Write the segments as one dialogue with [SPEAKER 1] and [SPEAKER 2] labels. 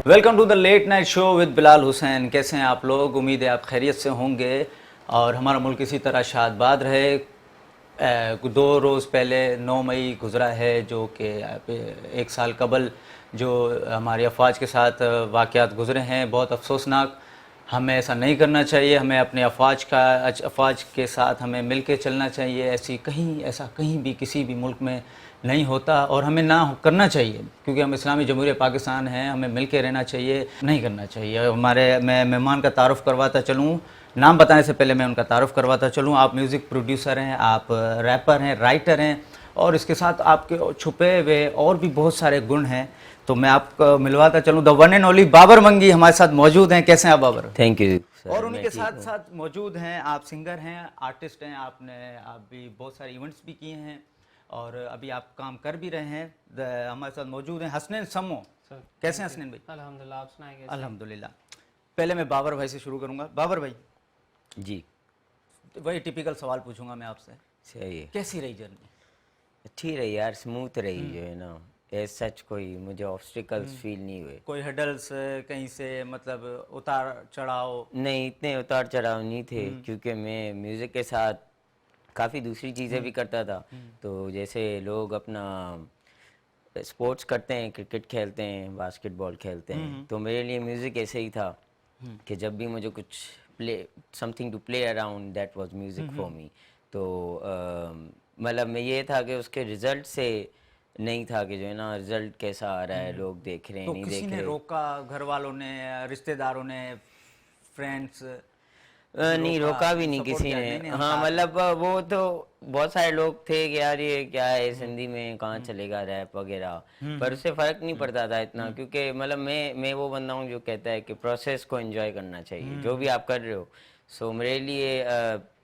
[SPEAKER 1] Welcome to the late night show with Bilal Hussain. कैसे हैं आप लोग? उम्मीद है आप खैरियत से होंगे और हमारा मुल्क इसी तरह शादबाद रहे। 2 रोज़ पहले 9 मई गुज़रा है, जो कि 1 साल कबल जो हमारी अफवाज के साथ वाक़यात गुज़रे हैं, बहुत अफसोसनाक। हमें ऐसा नहीं करना चाहिए। हमें अपने अफवाज के साथ हमें मिल के चलना चाहिए। ऐसा कहीं भी किसी भी मुल्क में नहीं होता और हमें ना करना चाहिए, क्योंकि हम इस्लामी जमहूरियत पाकिस्तान हैं। हमें मिल के रहना चाहिए, नहीं करना चाहिए। मैं मेहमान का तारुफ़ करवाता चलूँ, नाम बताने से पहले मैं उनका तारुफ़ करवाता चलूँ। आप म्यूज़िक प्रोड्यूसर हैं, आप रैपर हैं, राइटर हैं और इसके साथ आपके छुपे हुए और भी बहुत सारे गुण हैं। तो मैं आपको मिलवाता चलूँ, the one and only Babar Mangi हमारे साथ मौजूद हैं। कैसे हैं आप बाबर?
[SPEAKER 2] Thank you.
[SPEAKER 1] और उन्हीं के साथ साथ मौजूद हैं, आप सिंगर हैं, आर्टिस्ट हैं, आप भी बहुत सारे इवेंट्स भी किए हैं और अभी आप काम कर भी रहे हैं। हमारे साथ मौजूद हैं हसनैन समो। कैसे हैं हसनैन भाई?
[SPEAKER 3] अल्हम्दुलिल्लाह, आप सुनाइए।
[SPEAKER 1] अल्हम्दुलिल्लाह। पहले मैं बाबर भाई से शुरू करूंगा। बाबर भाई
[SPEAKER 2] जी,
[SPEAKER 1] वही टिपिकल सवाल पूछूंगा मैं आपसे,
[SPEAKER 2] सही है।
[SPEAKER 1] कैसी रही जर्नी?
[SPEAKER 2] अच्छी रही यार, स्मूथ रही जो है ना। एज सच कोई मुझे ऑब्स्टिकल्स फील नहीं हुए।
[SPEAKER 1] कोई हडल्स कहीं से, मतलब उतार चढ़ाव?
[SPEAKER 2] नहीं, इतने उतार चढ़ाव नहीं थे, क्योंकि मैं म्यूज़िक के साथ काफ़ी दूसरी चीज़ें भी करता था। तो जैसे लोग अपना स्पोर्ट्स करते हैं, क्रिकेट खेलते हैं, बास्केटबॉल खेलते हैं, तो मेरे लिए म्यूज़िक ऐसे ही था कि जब भी मुझे कुछ something to play around, that was music for me. तो मतलब मैं ये था कि उसके रिजल्ट से नहीं था कि जो है ना रिजल्ट कैसा आ रहा है, लोग देख रहे हैं
[SPEAKER 1] तो
[SPEAKER 2] नहीं
[SPEAKER 1] किसी
[SPEAKER 2] देख
[SPEAKER 1] ने
[SPEAKER 2] रहे।
[SPEAKER 1] रोका? घर वालों ने, रिश्तेदारों ने, फ्रेंड्स?
[SPEAKER 2] नहीं रोका भी नहीं
[SPEAKER 1] सपोर्ट
[SPEAKER 2] किसी
[SPEAKER 1] किया?
[SPEAKER 2] ने।
[SPEAKER 1] नहीं, हम
[SPEAKER 2] हाँ
[SPEAKER 1] साथ हैं।
[SPEAKER 2] मतलब वो तो बहुत सारे लोग थे कि यार ये क्या है, हिंदी में कहाँ चलेगा रैप वगैरह, पर उससे फर्क नहीं पड़ता था इतना, क्योंकि मतलब मैं वो बंदा हूँ जो कहता है कि प्रोसेस को एंजॉय करना चाहिए जो भी आप कर रहे हो। सो मेरे लिए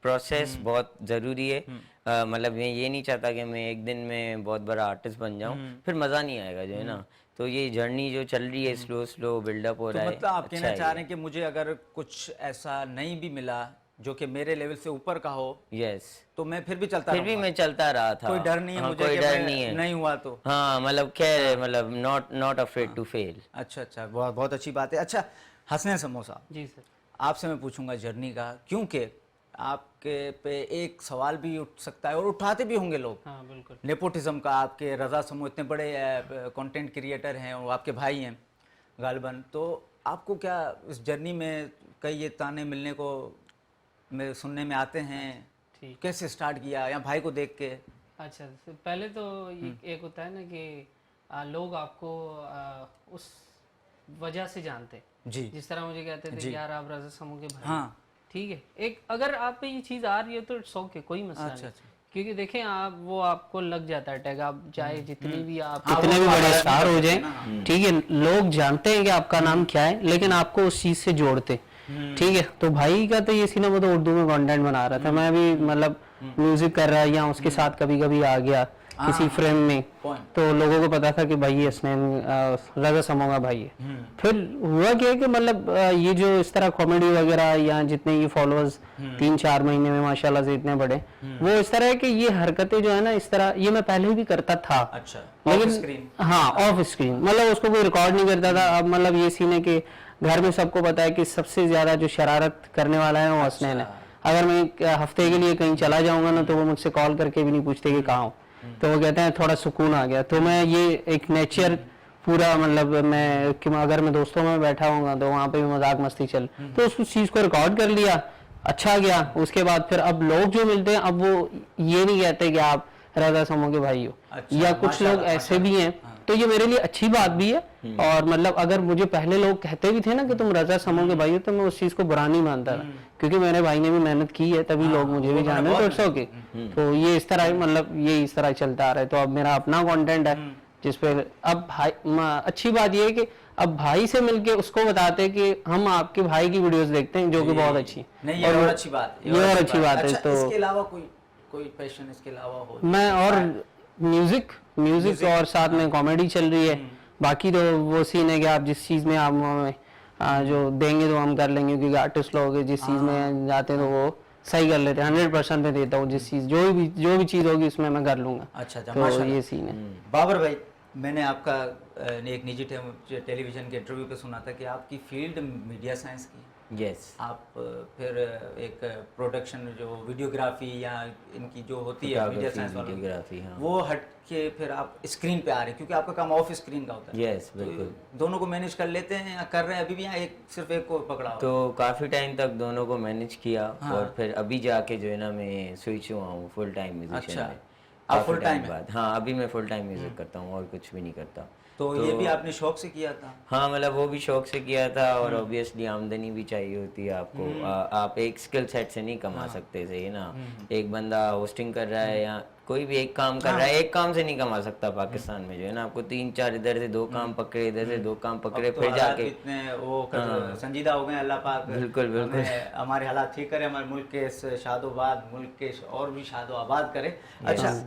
[SPEAKER 2] प्रोसेस बहुत ज़रूरी है। मतलब मैं ये नहीं चाहता कि मैं एक दिन में बहुत बड़ा आर्टिस्ट बन जाऊँ, फिर मज़ा नहीं आएगा जो है ना। तो ये जर्नी जो चल रही है, स्लो स्लो बिल्डअप हो
[SPEAKER 1] तो
[SPEAKER 2] रहा है,
[SPEAKER 1] मतलब आप
[SPEAKER 2] अच्छा
[SPEAKER 1] कहना
[SPEAKER 2] है
[SPEAKER 1] चाह
[SPEAKER 2] ये।
[SPEAKER 1] रहे हैं कि मुझे अगर कुछ ऐसा नहीं भी मिला जो कि मेरे लेवल से ऊपर का हो,
[SPEAKER 2] यस,
[SPEAKER 1] तो मैं फिर भी चलता
[SPEAKER 2] फिर भी
[SPEAKER 1] रहूंगा?
[SPEAKER 2] मैं चलता रहा था।
[SPEAKER 1] कोई डर नहीं है
[SPEAKER 2] हाँ,
[SPEAKER 1] मुझे
[SPEAKER 2] कोई
[SPEAKER 1] कि
[SPEAKER 2] डर नहीं
[SPEAKER 1] मैं
[SPEAKER 2] है।
[SPEAKER 1] नहीं हुआ तो?
[SPEAKER 2] हाँ मतलब खैर, मतलब नॉट अफ्रेड टू फेल।
[SPEAKER 1] अच्छा अच्छा, बहुत बहुत अच्छी बात है। अच्छा हसनैन समोसा,
[SPEAKER 3] जी सर।
[SPEAKER 1] आपसे मैं पूछूंगा जर्नी का, क्योंकि आपके पे एक सवाल भी उठ सकता है और उठाते भी होंगे लोग,
[SPEAKER 3] हाँ बिल्कुल।
[SPEAKER 1] नेपोटिज्म का। आपके रज़ा समो इतने बड़े कंटेंट क्रिएटर हैं और आपके भाई हैं गालिबन, तो आपको क्या इस जर्नी में कई ये ताने मिलने को सुनने में आते हैं?
[SPEAKER 3] ठीक।
[SPEAKER 1] कैसे स्टार्ट किया, या भाई को देख के?
[SPEAKER 3] अच्छा, तो पहले तो ये एक होता है ना कि लोग आपको उस वजह से जानते हैं।
[SPEAKER 1] जी
[SPEAKER 3] जिस तरह मुझे कहते थे
[SPEAKER 1] जी।
[SPEAKER 3] कि यार आप रज़ा समूह के भाई।
[SPEAKER 1] हाँ।
[SPEAKER 3] ठीक है, एक अगर आप पे ये चीज़ आ रही है तो इट्स ओके, कोई मसला
[SPEAKER 1] अच्छा
[SPEAKER 3] नहीं।
[SPEAKER 1] अच्छा।
[SPEAKER 3] क्योंकि देखें आप, वो आपको लग जाता है टैग, आप चाहे जितनी भी आप
[SPEAKER 1] हाँ,
[SPEAKER 3] कितने
[SPEAKER 1] वो
[SPEAKER 3] भी
[SPEAKER 1] तो आप
[SPEAKER 3] बड़े
[SPEAKER 1] अलग
[SPEAKER 3] स्टार
[SPEAKER 1] नहीं
[SPEAKER 3] हो
[SPEAKER 1] कर
[SPEAKER 3] जाएं,
[SPEAKER 1] सकते ना।
[SPEAKER 3] ठीक है, लोग जानते हैं कि आपका नाम क्या है, लेकिन आपको उस चीज़ से जोड़ते। ठीक है, तो भाई का तो ये सी ना, वो तो उर्दू में कंटेंट बना रहा था, मैं भी मतलब म्यूजिक कर रहा या उसके साथ कभी कभी आ गया किसी फ्रेम में,
[SPEAKER 1] पॉइंट।
[SPEAKER 3] तो लोगों को पता था कि भाई ये हसनैन रज़ा समो का भाई है। फिर हुआ क्या कि मतलब ये जो इस तरह कॉमेडी वगैरह या जितने ये फॉलोअर्स 3-4 महीने में माशाल्लाह से इतने बड़े, वो इस तरह है कि ये हरकतें जो है ना इस तरह, ये मैं पहले भी करता था।
[SPEAKER 1] अच्छा,
[SPEAKER 3] लेकिन
[SPEAKER 1] ऑफ स्क्रीन?
[SPEAKER 3] हाँ ऑफ स्क्रीन, मतलब उसको कोई रिकॉर्ड नहीं करता था। अब मतलब ये सीन है कि घर में सबको पता है कि सबसे ज्यादा जो शरारत करने वाला है वो हसनैन है। अगर मैं एक हफ्ते के लिए कहीं चला जाऊंगा ना, तो वो मुझसे कॉल करके भी नहीं पूछते कि कहाँ हो, तो वो कहते हैं थोड़ा सुकून आ गया। तो मैं ये एक नेचर पूरा, मतलब मैं कि अगर मैं दोस्तों में बैठा हूँ तो वहाँ पे भी मजाक मस्ती चल, तो उस चीज़ को रिकॉर्ड कर लिया, अच्छा गया। उसके बाद फिर अब लोग जो मिलते हैं, अब वो ये नहीं कहते कि आप रज़ा समो के भाई हो।
[SPEAKER 1] अच्छा,
[SPEAKER 3] या कुछ लोग
[SPEAKER 1] माशाल्लाह,
[SPEAKER 3] ऐसे भी हैं, तो ये मेरे लिए अच्छी बात भी है। और मतलब अगर मुझे पहले लोग कहते भी थे ना कि तुम रज़ा समो के भाई हो, तो मैं उस चीज को बुरा नहीं मानता था, क्योंकि मेरे भाई ने भी मेहनत की है, तभी लोग मुझे भी जान रहे, तो इट्स ओके। तो ये इस तरह मतलब ये इस तरह चलता आ रहा है। तो अब मेरा अपना कंटेंट है जिसपे अब भाई, अच्छी बात ये है कि अब भाई से मिलके उसको बताते कि हम आपके भाई की वीडियोस देखते हैं, जो कि बहुत अच्छी है।
[SPEAKER 1] नहीं, ये और अच्छी बात,
[SPEAKER 3] ये और अच्छी बात है।
[SPEAKER 1] अच्छा,
[SPEAKER 3] तो
[SPEAKER 1] इसके अलावा कोई कोई पैशन इसके अलावा हो?
[SPEAKER 3] मैं और म्यूजिक और साथ में कॉमेडी चल रही है। बाकी तो वो सीन है कि आप जिस चीज में आप हमें जो देंगे तो हम कर लेंगे, क्योंकि आर्टिस्ट लोग जिस चीज में जाते हैं तो वो सही कर लेते हैं। 100% में देता हूँ, जिस चीज जो भी चीज होगी उसमें मैं कर लूंगा।
[SPEAKER 1] अच्छा अच्छा,
[SPEAKER 3] तो
[SPEAKER 1] माशाल्लाह।
[SPEAKER 3] ये सीन है।
[SPEAKER 1] बाबर भाई, मैंने आपका ने एक निजी टेलीविजन के इंटरव्यू पे सुना था कि आपकी फील्ड मीडिया साइंस की है।
[SPEAKER 2] यस
[SPEAKER 1] आप फिर एक प्रोडक्शन जो वीडियोग्राफी या इनकी जो होती है मीडिया साइंस वालों की,
[SPEAKER 2] वीडियोग्राफी, हाँ
[SPEAKER 1] वो हट के फिर आप स्क्रीन पे आ रहे हैं क्योंकि आपका काम ऑफ स्क्रीन का होता है।
[SPEAKER 2] यस बिल्कुल।
[SPEAKER 1] तो दोनों को मैनेज कर लेते हैं या कर रहे हैं अभी भी, या एक सिर्फ एक को पकड़ा हुआ है?
[SPEAKER 2] तो काफ़ी टाइम तक दोनों को मैनेज किया
[SPEAKER 1] हाँ।
[SPEAKER 2] और फिर अभी जाके जो है ना मैं स्विच हुआ हूँ फुल टाइम म्यूजिशियन
[SPEAKER 1] अच्छा,
[SPEAKER 2] में।
[SPEAKER 1] आप
[SPEAKER 2] काफी
[SPEAKER 1] full time है?
[SPEAKER 2] बाद, हाँ अभी मैं फुल टाइम म्यूजिक करता हूँ और कुछ भी नहीं करता।
[SPEAKER 1] तो ये भी आपने शौक से किया था?
[SPEAKER 2] हाँ मतलब वो भी शौक से किया था और ऑब्वियसली आमदनी भी चाहिए होती है आपको। आप एक स्किल सेट से नहीं कमा सकते, सही है ना। एक बंदा होस्टिंग कर रहा है या कोई भी एक काम कर रहा है, एक काम से नहीं कमा सकता पाकिस्तान में, जो है ना। आपको 3-4 इधर से 2 काम पकड़े, इधर से 2 काम पकड़े,
[SPEAKER 1] तो
[SPEAKER 2] फिर
[SPEAKER 1] हालात
[SPEAKER 2] जाके
[SPEAKER 1] इतने वो संजीदा हो गए, अल्लाह पाक
[SPEAKER 2] बिल्कुल, बिल्कुल।
[SPEAKER 1] हमारे हालात ठीक करे, हमारे मुल्क के इस शादोबाद मुल्क के और भी शादो आबाद करे। अच्छा,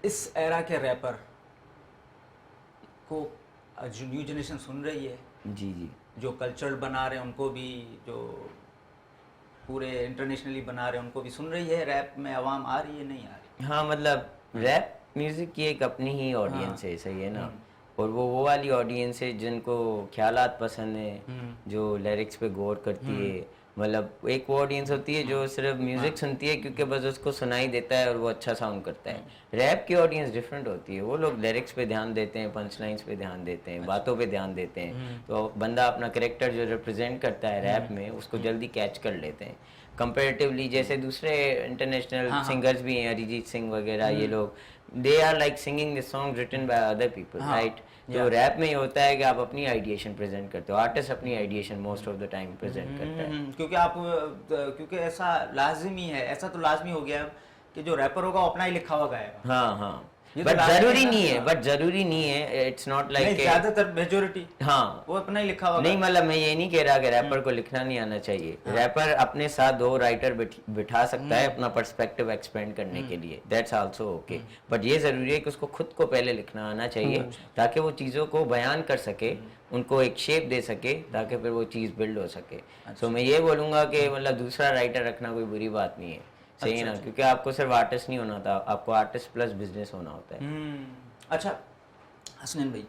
[SPEAKER 1] इस एरा के रैपर को जो न्यू जनरेशन सुन रही है,
[SPEAKER 2] जी जी
[SPEAKER 1] जो कल्चरल बना रहे हैं उनको भी, जो पूरे इंटरनेशनली बना रहे हैं उनको भी सुन रही है, रैप में आवाम आ रही है नहीं आ रही?
[SPEAKER 2] हाँ मतलब रैप म्यूजिक की एक अपनी ही ऑडियंस है, सही है ना। और वो वाली ऑडियंस है जिनको ख्यालात पसंद है, जो लिरिक्स पे गौर करती है। मतलब एक वो ऑडियंस होती है जो सिर्फ म्यूजिक सुनती है क्योंकि बस उसको सुनाई देता है और वो अच्छा साउंड करता है। रैप की ऑडियंस डिफरेंट होती है, वो लोग लिरिक्स पे ध्यान देते हैं, पंच लाइन्स पे ध्यान देते हैं, बातों पे ध्यान देते हैं। तो बंदा अपना कैरेक्टर जो रिप्रेजेंट करता है रैप में उसको जल्दी कैच कर लेते हैं कंपैरेटिवली। जैसे दूसरे इंटरनेशनल सिंगर्स भी हैं, अरिजीत सिंह वगैरह, ये लोग they are like singing the song written by other people, right. तो रैप में ये होता है कि आप अपनी आइडिएशन प्रेजेंट करते हो, आर्टिस्ट अपनी ideation most of the time present करता है।
[SPEAKER 1] क्योंकि आप क्योंकि ऐसा लाजमी है, ऐसा तो लाजमी हो गया कि जो रैपर होगा वो अपना ही लिखा हुआ गाएगा।
[SPEAKER 2] हाँ हाँ,
[SPEAKER 1] ये तो
[SPEAKER 2] बट
[SPEAKER 1] लाजमी
[SPEAKER 2] जरूरी
[SPEAKER 1] है ना?
[SPEAKER 2] नहीं है, बट जरूरी नहीं है, इट्स नॉट लाइक
[SPEAKER 1] ज्यादातर मेजोरिटी
[SPEAKER 2] हाँ
[SPEAKER 1] वो अपना ही लिखा हुआ
[SPEAKER 2] नहीं। मतलब मैं ये नहीं कह रहा कि रैपर को लिखना नहीं आना चाहिए। रैपर अपने साथ 2 राइटर बिठा सकता है अपना पर्सपेक्टिव एक्सपेंड करने के लिए, दैट्स आल्सो ओके। बट ये जरूरी है कि उसको खुद को पहले लिखना आना चाहिए ताकि वो चीज़ों को बयान कर सके, उनको एक शेप दे सके, ताकि फिर वो चीज़ बिल्ड हो सके। सो मैं ये बोलूँगा कि मतलब दूसरा राइटर रखना कोई बुरी बात नहीं है, सही है ना। क्योंकि आपको सिर्फ आर्टिस्ट नहीं होना था, आपको आर्टिस्ट प्लस बिजनेस होना होता है।
[SPEAKER 1] अच्छा हसनैन भाई,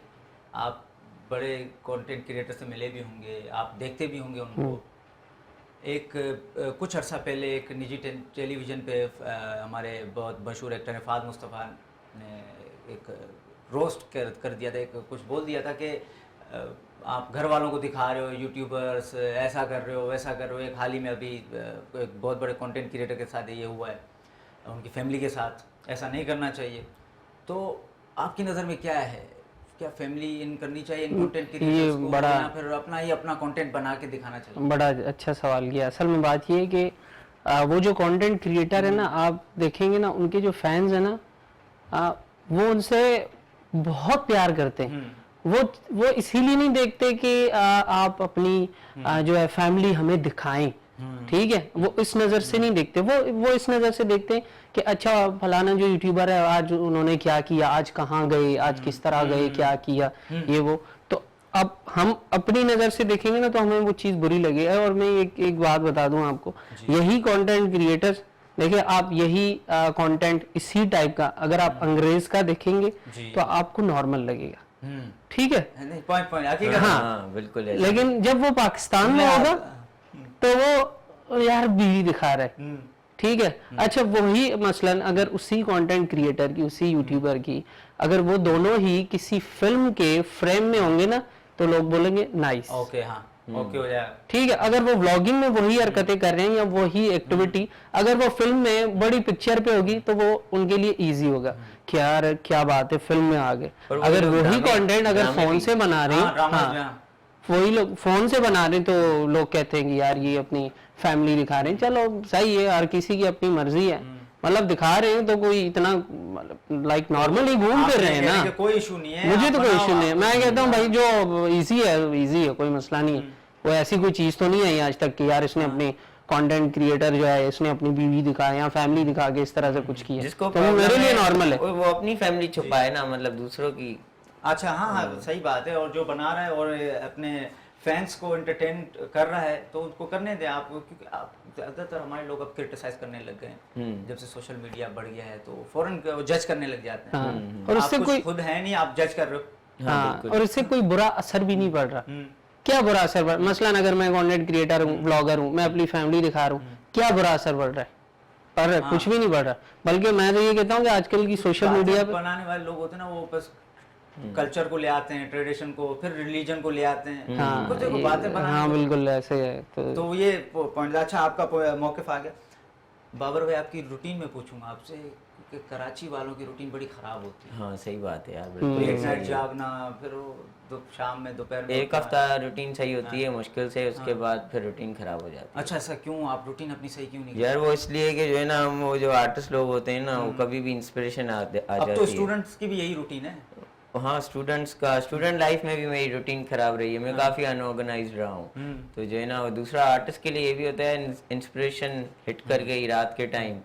[SPEAKER 1] आप बड़े कंटेंट क्रिएटर से मिले भी होंगे, आप देखते भी होंगे उनको। एक कुछ अर्सा पहले एक निजी टेलीविज़न पे हमारे बहुत मशहूर एक्टर फ़ाद मुस्तफ़ा ने एक रोस्ट कर दिया था, एक कुछ बोल दिया था कि आप घर वालों को दिखा रहे हो, यूट्यूबर्स ऐसा कर रहे हो, वैसा कर रहे हो। एक हाल ही में अभी एक बहुत बड़े कंटेंट क्रिएटर के साथ ये हुआ है, उनकी फैमिली के साथ, ऐसा नहीं करना चाहिए। तो आपकी नज़र में क्या है, क्या फैमिली इन करनी चाहिए इन कंटेंट क्रिएटर्स को,
[SPEAKER 3] बड़ा
[SPEAKER 1] या फिर अपना कंटेंट बना के दिखाना चाहिए?
[SPEAKER 3] बड़ा अच्छा सवाल किया। असल में बात ये है कि वो जो कंटेंट क्रिएटर है ना, आप देखेंगे ना उनके जो फैंस है ना, वो उनसे बहुत प्यार करते हैं। वो इसीलिए नहीं देखते कि आप अपनी जो है फैमिली हमें दिखाएं, ठीक है, वो इस नज़र से नहीं देखते। वो इस नज़र से देखते हैं कि अच्छा फलाना जो यूट्यूबर है आज उन्होंने क्या किया, आज कहाँ गए, आज किस तरह गए, क्या किया, ये वो। तो अब हम अपनी नज़र से देखेंगे ना तो हमें वो चीज़ बुरी लगेगी। और मैं एक बात बता दूं आपको, यही कंटेंट क्रिएटर्स, देखिए आप यही कंटेंट इसी टाइप का अगर आप अंग्रेज का देखेंगे तो आपको नॉर्मल लगेगा, ठीक है,
[SPEAKER 1] पॉइंट
[SPEAKER 2] हाँ बिल्कुल।
[SPEAKER 3] लेकिन जब वो पाकिस्तान में होगा तो वो यार बीवी दिखा रहा है, ठीक है। अच्छा वही मसलन अगर उसी कंटेंट क्रिएटर की, उसी यूट्यूबर की, अगर वो दोनों ही किसी फिल्म के फ्रेम में होंगे ना तो लोग बोलेंगे नाइस,
[SPEAKER 1] ओके, हाँ ओके हो जाएगा,
[SPEAKER 3] ठीक है। अगर वो व्लॉगिंग में वही हरकतें कर रहे हैं या वही एक्टिविटी अगर वो फिल्म में बड़ी पिक्चर पे होगी तो वो उनके लिए इजी होगा कि यार क्या बात है फिल्म में आ गए। अगर वही कंटेंट अगर फोन से बना रहे हैं, हाँ वही लोग फोन से बना रहे हैं तो लोग कहते हैं कि यार ये अपनी फैमिली दिखा रहे हैं, चलो सही है, हर किसी की अपनी मर्जी है, मतलब दिखा रहे हैं तो कोई इतना लाइक नॉर्मली घूम फिर रहे हैं ना,
[SPEAKER 1] कोई इशू नहीं है,
[SPEAKER 3] मुझे तो कोई इशू नहीं है। मैं कहता हूँ भाई जो इजी है कोई मसला नहीं है। वो ऐसी कोई चीज तो नहीं आई आज तक कि यार इसने अपनी कंटेंट क्रिएटर जो है इसने अपनी बीवी दिखाया या फैमिली दिखा के इस तरह से कुछ किया,
[SPEAKER 2] जिसको
[SPEAKER 3] तो मेरे लिए नॉर्मल है।
[SPEAKER 2] वो अपनी फैमिली छुपाए ना, मतलब दूसरों की।
[SPEAKER 1] अच्छा हाँ सही बात है। और जो बना रहा है और अपने फैंस को एंटरटेन कर रहा है तो उसको करने दें आप, क्योंकि आप ज़्यादातर हमारे लोग अब क्रिटिसाइज करने लग गए हैं। जब से सोशल मीडिया बढ़ गया है तो फौरन जज करने लग जाते हैं।
[SPEAKER 3] और उससे
[SPEAKER 1] आप
[SPEAKER 3] कोई
[SPEAKER 1] खुद है नहीं, आप जज कर रहे हो,
[SPEAKER 3] हाँ, और इससे कोई बुरा असर भी नहीं पड़ रहा। क्या बुरा असर पड़, मसलन अगर मैं कंटेंट क्रिएटर हूँ, ब्लॉगर हूँ, मैं अपनी फैमिली दिखा रहा हूँ, क्या बुरा असर पड़ रहा है? पड़ रहा है? कुछ भी नहीं पड़ रहा। बल्कि मैं तो ये कहता हूँ कि आजकल की सोशल मीडिया पे
[SPEAKER 1] बनाने वाले लोग होते हैं ना, वो बस कल्चर को ले आते हैं, ट्रेडिशन को, फिर रिलीजन को ले आते हैं,
[SPEAKER 3] हाँ,
[SPEAKER 1] कुछ देखो बातें बनाने
[SPEAKER 3] हाँ
[SPEAKER 1] को।
[SPEAKER 3] बिल्कुल ऐसे है।
[SPEAKER 1] तो ये पॉइंट अच्छा, आपका मौक़िफ़ आ गया। बाबर भाई, आपकी रूटीन में पूछूंगा आपसे कि कराची वालों की रूटीन बड़ी ख़राब होती है।
[SPEAKER 2] हाँ सही बात है यार,
[SPEAKER 1] एक नाइट जागना, फिर वो शाम में दोपहर में
[SPEAKER 2] एक हफ्ता रूटीन सही होती है मुश्किल से, उसके बाद फिर रूटीन खराब हो जाती है।
[SPEAKER 1] अच्छा, ऐसा क्यों? आप रूटीन अपनी सही क्यों नहीं?
[SPEAKER 2] यार वो इसलिए कि जो है ना, हम वो जो आर्टिस्ट लोग होते हैं ना, वो कभी भी इंस्पिरेशन आ
[SPEAKER 1] अब
[SPEAKER 2] जाती
[SPEAKER 1] तो
[SPEAKER 2] है।
[SPEAKER 1] स्टूडेंट्स की भी यही रूटीन है।
[SPEAKER 2] हाँ, स्टूडेंट लाइफ में भी मेरी रूटीन खराब रही है, मैं काफी अनऑर्गेनाइज्ड रहा हूँ। तो जो है ना, दूसरा आर्टिस्ट के लिए ये भी होता है, इंस्पिरेशन हिट कर गई रात के टाइम,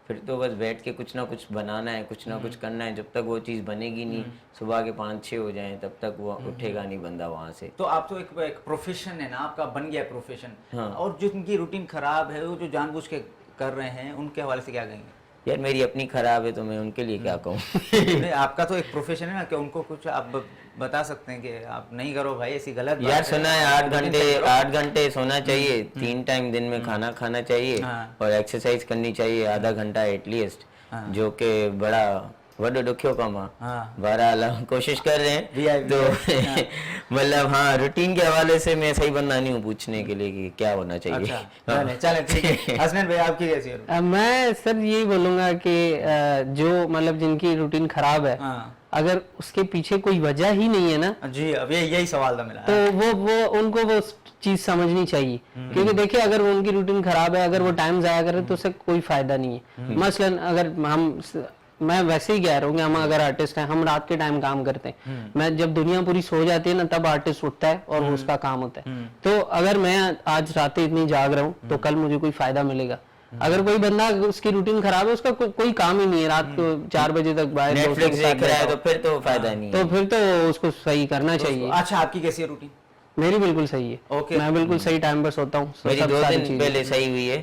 [SPEAKER 2] फिर तो बस बैठ के कुछ ना कुछ बनाना है, कुछ ना कुछ करना है। जब तक वो चीज़ बनेगी नहीं, सुबह के 5-6 हो जाएं, तब तक वो उठेगा नहीं बंदा वहाँ से।
[SPEAKER 1] तो आप तो एक प्रोफेशन है ना आपका, बन गया प्रोफेशन।
[SPEAKER 2] हाँ।
[SPEAKER 1] और जिनकी रूटीन खराब है, वो जो जानबूझ के कर रहे हैं, उनके हवाले से क्या कहेंगे?
[SPEAKER 2] यार मेरी अपनी खराब है तो मैं उनके लिए क्या कहूँ।
[SPEAKER 1] नहीं, आपका तो एक प्रोफेशन है ना, कि उनको कुछ आप बता सकते हैं कि आप नहीं करो भाई, ऐसी गलत बात
[SPEAKER 2] यार सुना है 8 घंटे सोना चाहिए, 3 टाइम दिन में खाना खाना चाहिए,
[SPEAKER 1] हाँ।
[SPEAKER 2] और एक्सरसाइज करनी चाहिए आधा घंटा एटलीस्ट,
[SPEAKER 1] हाँ।
[SPEAKER 2] जो कि बड़ा वॾो ॾुखियो कमु आहे।
[SPEAKER 1] हाँ।
[SPEAKER 2] बहरहाल हम कोशिश कर रहे हैं।
[SPEAKER 1] VIP
[SPEAKER 2] तो मतलब हाँ, रूटीन के हवाले से मैं सही बंदा नहीं हूँ पूछने के लिए कि क्या होना चाहिए।
[SPEAKER 1] अच्छा,
[SPEAKER 2] हाँ।
[SPEAKER 1] चलें ठीक है। हसनैन भाई, आपकी कैसी है?
[SPEAKER 3] मैं सर यही बोलूंगा कि जो मतलब जिनकी रूटीन खराब है,
[SPEAKER 1] हाँ
[SPEAKER 3] अगर उसके पीछे कोई वजह ही नहीं है ना,
[SPEAKER 1] जी, अब यही सवाल था मेरा।
[SPEAKER 3] तो वो उनको वो चीज समझनी चाहिए। क्योंकि देखिए, अगर वो उनकी रूटीन खराब है, अगर वो टाइम जाया करे तो उससे कोई फायदा नहीं है। मसलन अगर मैं वैसे ही कह रहा हूँ कि हम अगर आर्टिस्ट हैं, हम रात के टाइम काम करते हैं, मैं जब दुनिया पूरी सो जाती है ना, तब आर्टिस्ट उठता है और वो उसका काम होता है। तो अगर मैं आज रात इतनी जाग रहा हूँ, तो कल मुझे कोई फायदा मिलेगा। अगर कोई बंदा उसकी रूटीन खराब है, उसका कोई काम ही नहीं है, रात को 4 बजे तक बाहर
[SPEAKER 2] नेटफ्लिक्स देख रहा है तो फिर तो फायदा नहीं है।
[SPEAKER 3] तो फिर तो उसको सही करना चाहिए।
[SPEAKER 1] अच्छा, आपकी कैसी है रूटीन?
[SPEAKER 3] मेरी बिल्कुल सही है।
[SPEAKER 1] ओके।
[SPEAKER 3] मैं बिल्कुल सही टाइम पर सोता हूँ।
[SPEAKER 2] मेरी 2 दिन पहले सही हुई है।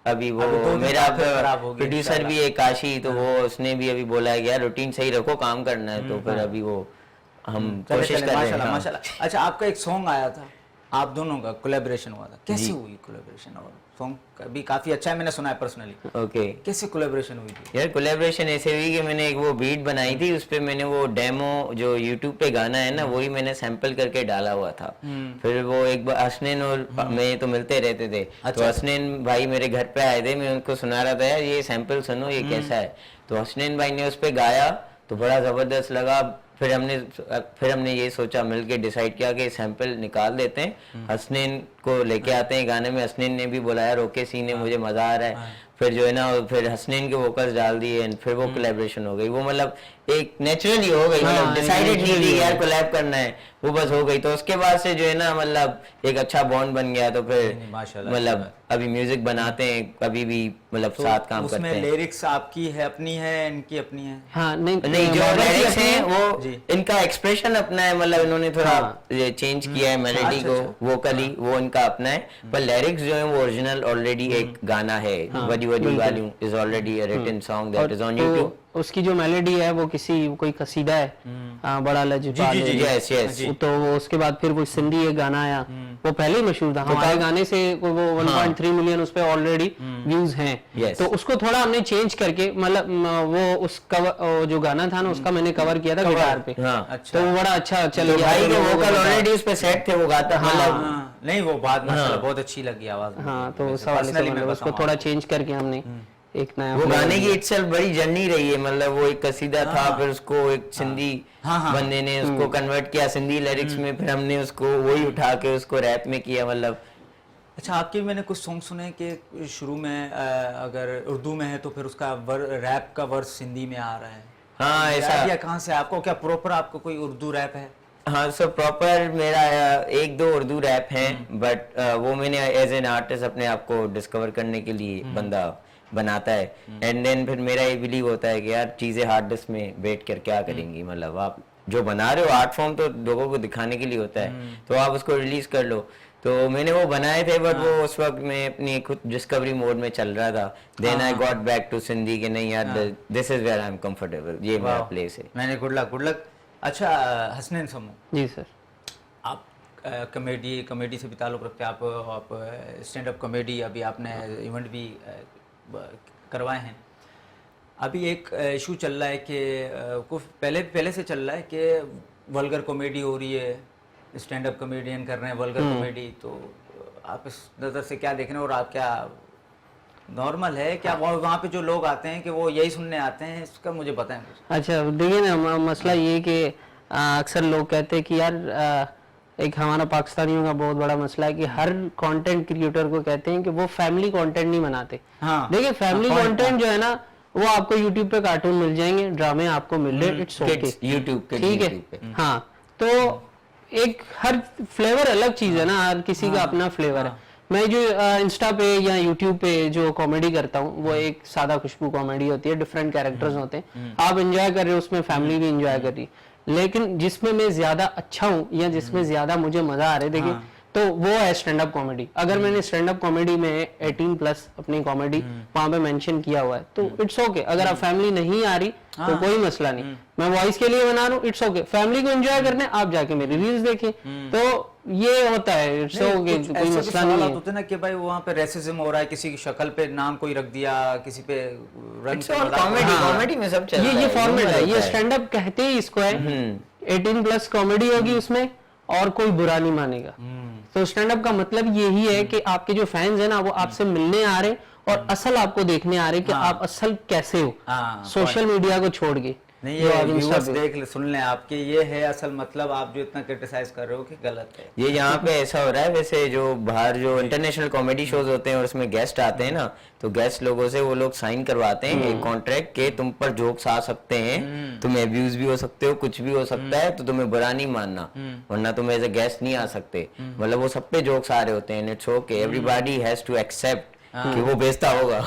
[SPEAKER 2] अभी वो
[SPEAKER 1] अभी 2 दिन
[SPEAKER 2] मेरा
[SPEAKER 1] बाद फिर खराब होगी
[SPEAKER 2] प्रोड्यूसर भी है काशी, तो वो उसने भी अभी बोला है कि यार रूटीन सही रखो, काम करना है। तो फिर अभी वो हम कोशिश कर रहे हैं।
[SPEAKER 1] माशाल्लाह
[SPEAKER 2] हाँ।
[SPEAKER 1] माशाल्लाह। अच्छा, आपका एक सॉन्ग आया था, आप दोनों का कोलैबोरेशन हुआ था, कैसे हुई कोलैबोरेशन? और सॉन्ग भी काफी अच्छा है, मैंने सुना है पर्सनली।
[SPEAKER 2] ओके।
[SPEAKER 1] कैसे कोलैबोरेशन हुई थी?
[SPEAKER 2] यार कोलैबोरेशन ऐसे हुई कि मैंने एक वो बीट बनाई थी, उस पे मैंने वो डेमो जो यूट्यूब पे गाना है ना, वही मैंने सैंपल करके डाला हुआ था। फिर वो एक बार हसनैन और मैं तो मिलते रहते थे, तो हसनैन भाई मेरे घर पे आए थे, मैं उनको सुना रहा था यार ये सैंपल सुनो, ये कैसा है। तो हसनैन भाई ने उस पे गाया तो बड़ा जबरदस्त लगा। फिर हमने ये सोचा, मिलके डिसाइड किया कि सैंपल निकाल देते हैं, हसनैन को लेके आते हैं गाने में। हसनैन ने भी बोला यार ओके सीन है, मुझे मजा आ रहा है। फिर जो है ना, फिर हसनैन के वोकल्स डाल दिए, फिर वो कोलैबोरेशन हो गई। वो मतलब एक नेचुरली हो गई, मतलब डिसाइडेड नहीं थी यार कोलैब करना है, वो बस हो गई। तो उसके बाद से जो है ना, मतलब एक अच्छा बॉन्ड बन गया। तो फिर मतलब अभी म्यूजिक बनाते हैं, कभी भी मतलब साथ काम करते हैं।
[SPEAKER 1] उसमें लिरिक्स आपकी है, अपनी है, इनकी अपनी है?
[SPEAKER 3] हाँ, नहीं
[SPEAKER 2] जो लिरिक्स हैं वो इनका एक्सप्रेशन अपना है, मतलब इन्होंने थोड़ा चेंज किया है मेलोडी को, वोकली वो इनका अपना है। पर लिरिक्स जो है वो ओरिजिनल ऑलरेडी एक गाना है, वडी वडी volume is already a written song that is on YouTube.
[SPEAKER 3] उसकी जो मेलोडी है वो कोई कसीदा है, बड़ा लजपाल है।
[SPEAKER 2] Yes yes.
[SPEAKER 3] तो वो उसके बाद फिर वो सिंधी एक गाना आया, वो पहले ही मशहूर था हमारे गाने से, वो 1.3 मिलियन उस पे ऑलरेडी व्यूज हैं। तो उसको थोड़ा हमने चेंज करके, मतलब वो उस कवर जो गाना था ना, उसका मैंने कवर किया था गिटार पे। तो वो बड़ा अच्छा चल गया।
[SPEAKER 2] भाई के वोकल ऑलरेडी उस पे सेट थे, वो गाता मतलब
[SPEAKER 1] नहीं, वो बात माशाल्लाह बहुत अच्छी लगी आवाज।
[SPEAKER 3] हाँ, तो उस हवाले से मतलब उसको थोड़ा चेंज करके हमने एक नया
[SPEAKER 2] वो गाने की इटसेल्फ बड़ी जर्नी रही है। मतलब वो एक कसीदा था, फिर उसको एक सिंधी बंदे ने उसको कन्वर्ट किया सिंधी लिरिक्स में, फिर हमने उसको वही उठा के उसको रैप में किया। मतलब
[SPEAKER 1] अच्छा, आपके मैंने कुछ सॉन्ग सुने कि शुरू में अगर उर्दू में है तो फिर उसका रैप का वर्स हिंदी में आ रहा है।
[SPEAKER 2] हाँ, ऐसा
[SPEAKER 1] कहाँ से आपको? क्या प्रॉपर आपको कोई उर्दू रैप है?
[SPEAKER 2] हाँ, सो प्रॉपर मेरा 1-2 उर्दू रैप हैं, बट वो मैंने एज एन आर्टिस्ट अपने आप को डिस्कवर करने के लिए बंदा बनाता है। एंड देन फिर मेरा ये बिलीव होता है कि यार चीज़ें हार्ड डिस्क में बैठ कर क्या करेंगी, मतलब आप जो बना रहे हो आर्ट फॉर्म तो लोगों को दिखाने के लिए होता है, तो आप उसको रिलीज कर लो। तो मैंने वो बनाए थे, बट वो उस वक्त मैं अपनी खुद डिस्कवरी मोड में चल रहा था। Then I got back to Sindhi कि नहीं यार, this is where I am comfortable, ये मेरा प्लेस है।
[SPEAKER 1] मैंने गुड लक अच्छा हसनैन समो,
[SPEAKER 3] जी सर।
[SPEAKER 1] आप कॉमेडी से भी ताल्लुक़ रखते हैं, आप स्टैंड अप कॉमेडी अभी आपने इवेंट भी करवाए हैं। अभी एक इशू चल रहा है कि कुछ पहले से चल रहा है कि वल्गर कॉमेडी हो रही है, स्टैंड अप कॉमेडियन कर रहे हैं वल्गर कॉमेडी, तो आप इस नज़र से क्या देख रहे हैं और आप क्या नॉर्मल है क्या वहाँ पे जो लोग आते हैं कि वो यही सुनने आते हैं, इसका मुझे बताएं कुछ।
[SPEAKER 3] अच्छा देखिए ना, मसला ये है कि अक्सर लोग कहते हैं कि यार एक हमारा पाकिस्तानियों का बहुत बड़ा मसला है कि हर कंटेंट क्रिएटर को कहते हैं कि वो फैमिली कंटेंट नहीं बनाते।
[SPEAKER 1] हाँ,
[SPEAKER 3] देखिए फैमिली कंटेंट जो है ना, वो आपको यूट्यूब पे कार्टून मिल जाएंगे, ड्रामे आपको मिल रहे, इट्स ओके,
[SPEAKER 2] यूट्यूब
[SPEAKER 3] ठीक है। हाँ, तो एक हर फ्लेवर अलग चीज है ना, हर किसी का अपना फ्लेवर है। मैं जो इंस्टा पे या यूट्यूब पे जो कॉमेडी करता हूँ वो एक सादा खुशबू कॉमेडी होती है, डिफरेंट कैरेक्टर्स होते हैं, आप एंजॉय कर रहे हो उसमें, फैमिली भी एंजॉय कर रही है। लेकिन जिसमें मैं ज्यादा अच्छा हूँ या जिसमें ज्यादा मुझे मजा आ रहा है, देखिए तो वो है स्टैंड अप कॉमेडी। अगर मैंने स्टैंड अप कॉमेडी में 18+ अपनी कॉमेडी वहां पे मेंशन किया हुआ है तो इट्स ओके। अगर आप फैमिली नहीं आ रही तो कोई मसला नहीं, मैं वॉइस के लिए बना रहा हूँ, इट्स ओके। फैमिली को एंजॉय करने आप जाके मेरी रील्स देखें, तो ये होता है, इट्स ओके, कोई मसला नहीं है।
[SPEAKER 1] होते ना कि भाई वहाँ पे रेसिज्म हो रहा है, किसी की शक्ल पे नाम कोई रख दिया, किसी पे रंग पे
[SPEAKER 2] कॉमेडी में सब चलता है,
[SPEAKER 3] ये फॉर्मेट है, ये स्टैंड अप कहते ही इसको है। 18+ कॉमेडी होगी उसमें और कोई बुरा नहीं मानेगा। तो स्टैंड अप का मतलब यही है कि आपके जो फैंस हैं ना, वो आपसे मिलने आ रहे और असल आपको देखने आ रहे कि आप असल कैसे हो, सोशल मीडिया को छोड़ के।
[SPEAKER 1] नहीं, ये व्यूअर्स सुन लें आपके, ये है असल मतलब, आप जो इतना क्रिटिसाइज कर रहे हो कि गलत है
[SPEAKER 2] ये। यहाँ पे ऐसा हो रहा है, वैसे जो बाहर जो इंटरनेशनल कॉमेडी शोज होते हैं और उसमें गेस्ट आते हैं ना, तो गेस्ट लोगों से वो लोग साइन करवाते हैं एक कॉन्ट्रैक्ट के तुम पर जोक्स आ सकते हैं, तुम एब्यूज भी हो सकते हो, कुछ भी हो सकता है, तो तुम्हें बुरा नहीं मानना, वरना तुम एज ए गेस्ट नहीं आ सकते। मतलब वो सब पे जोक्स आ रहे होते हैं, it's okay, everybody has to accept कि वो बेचता होगा।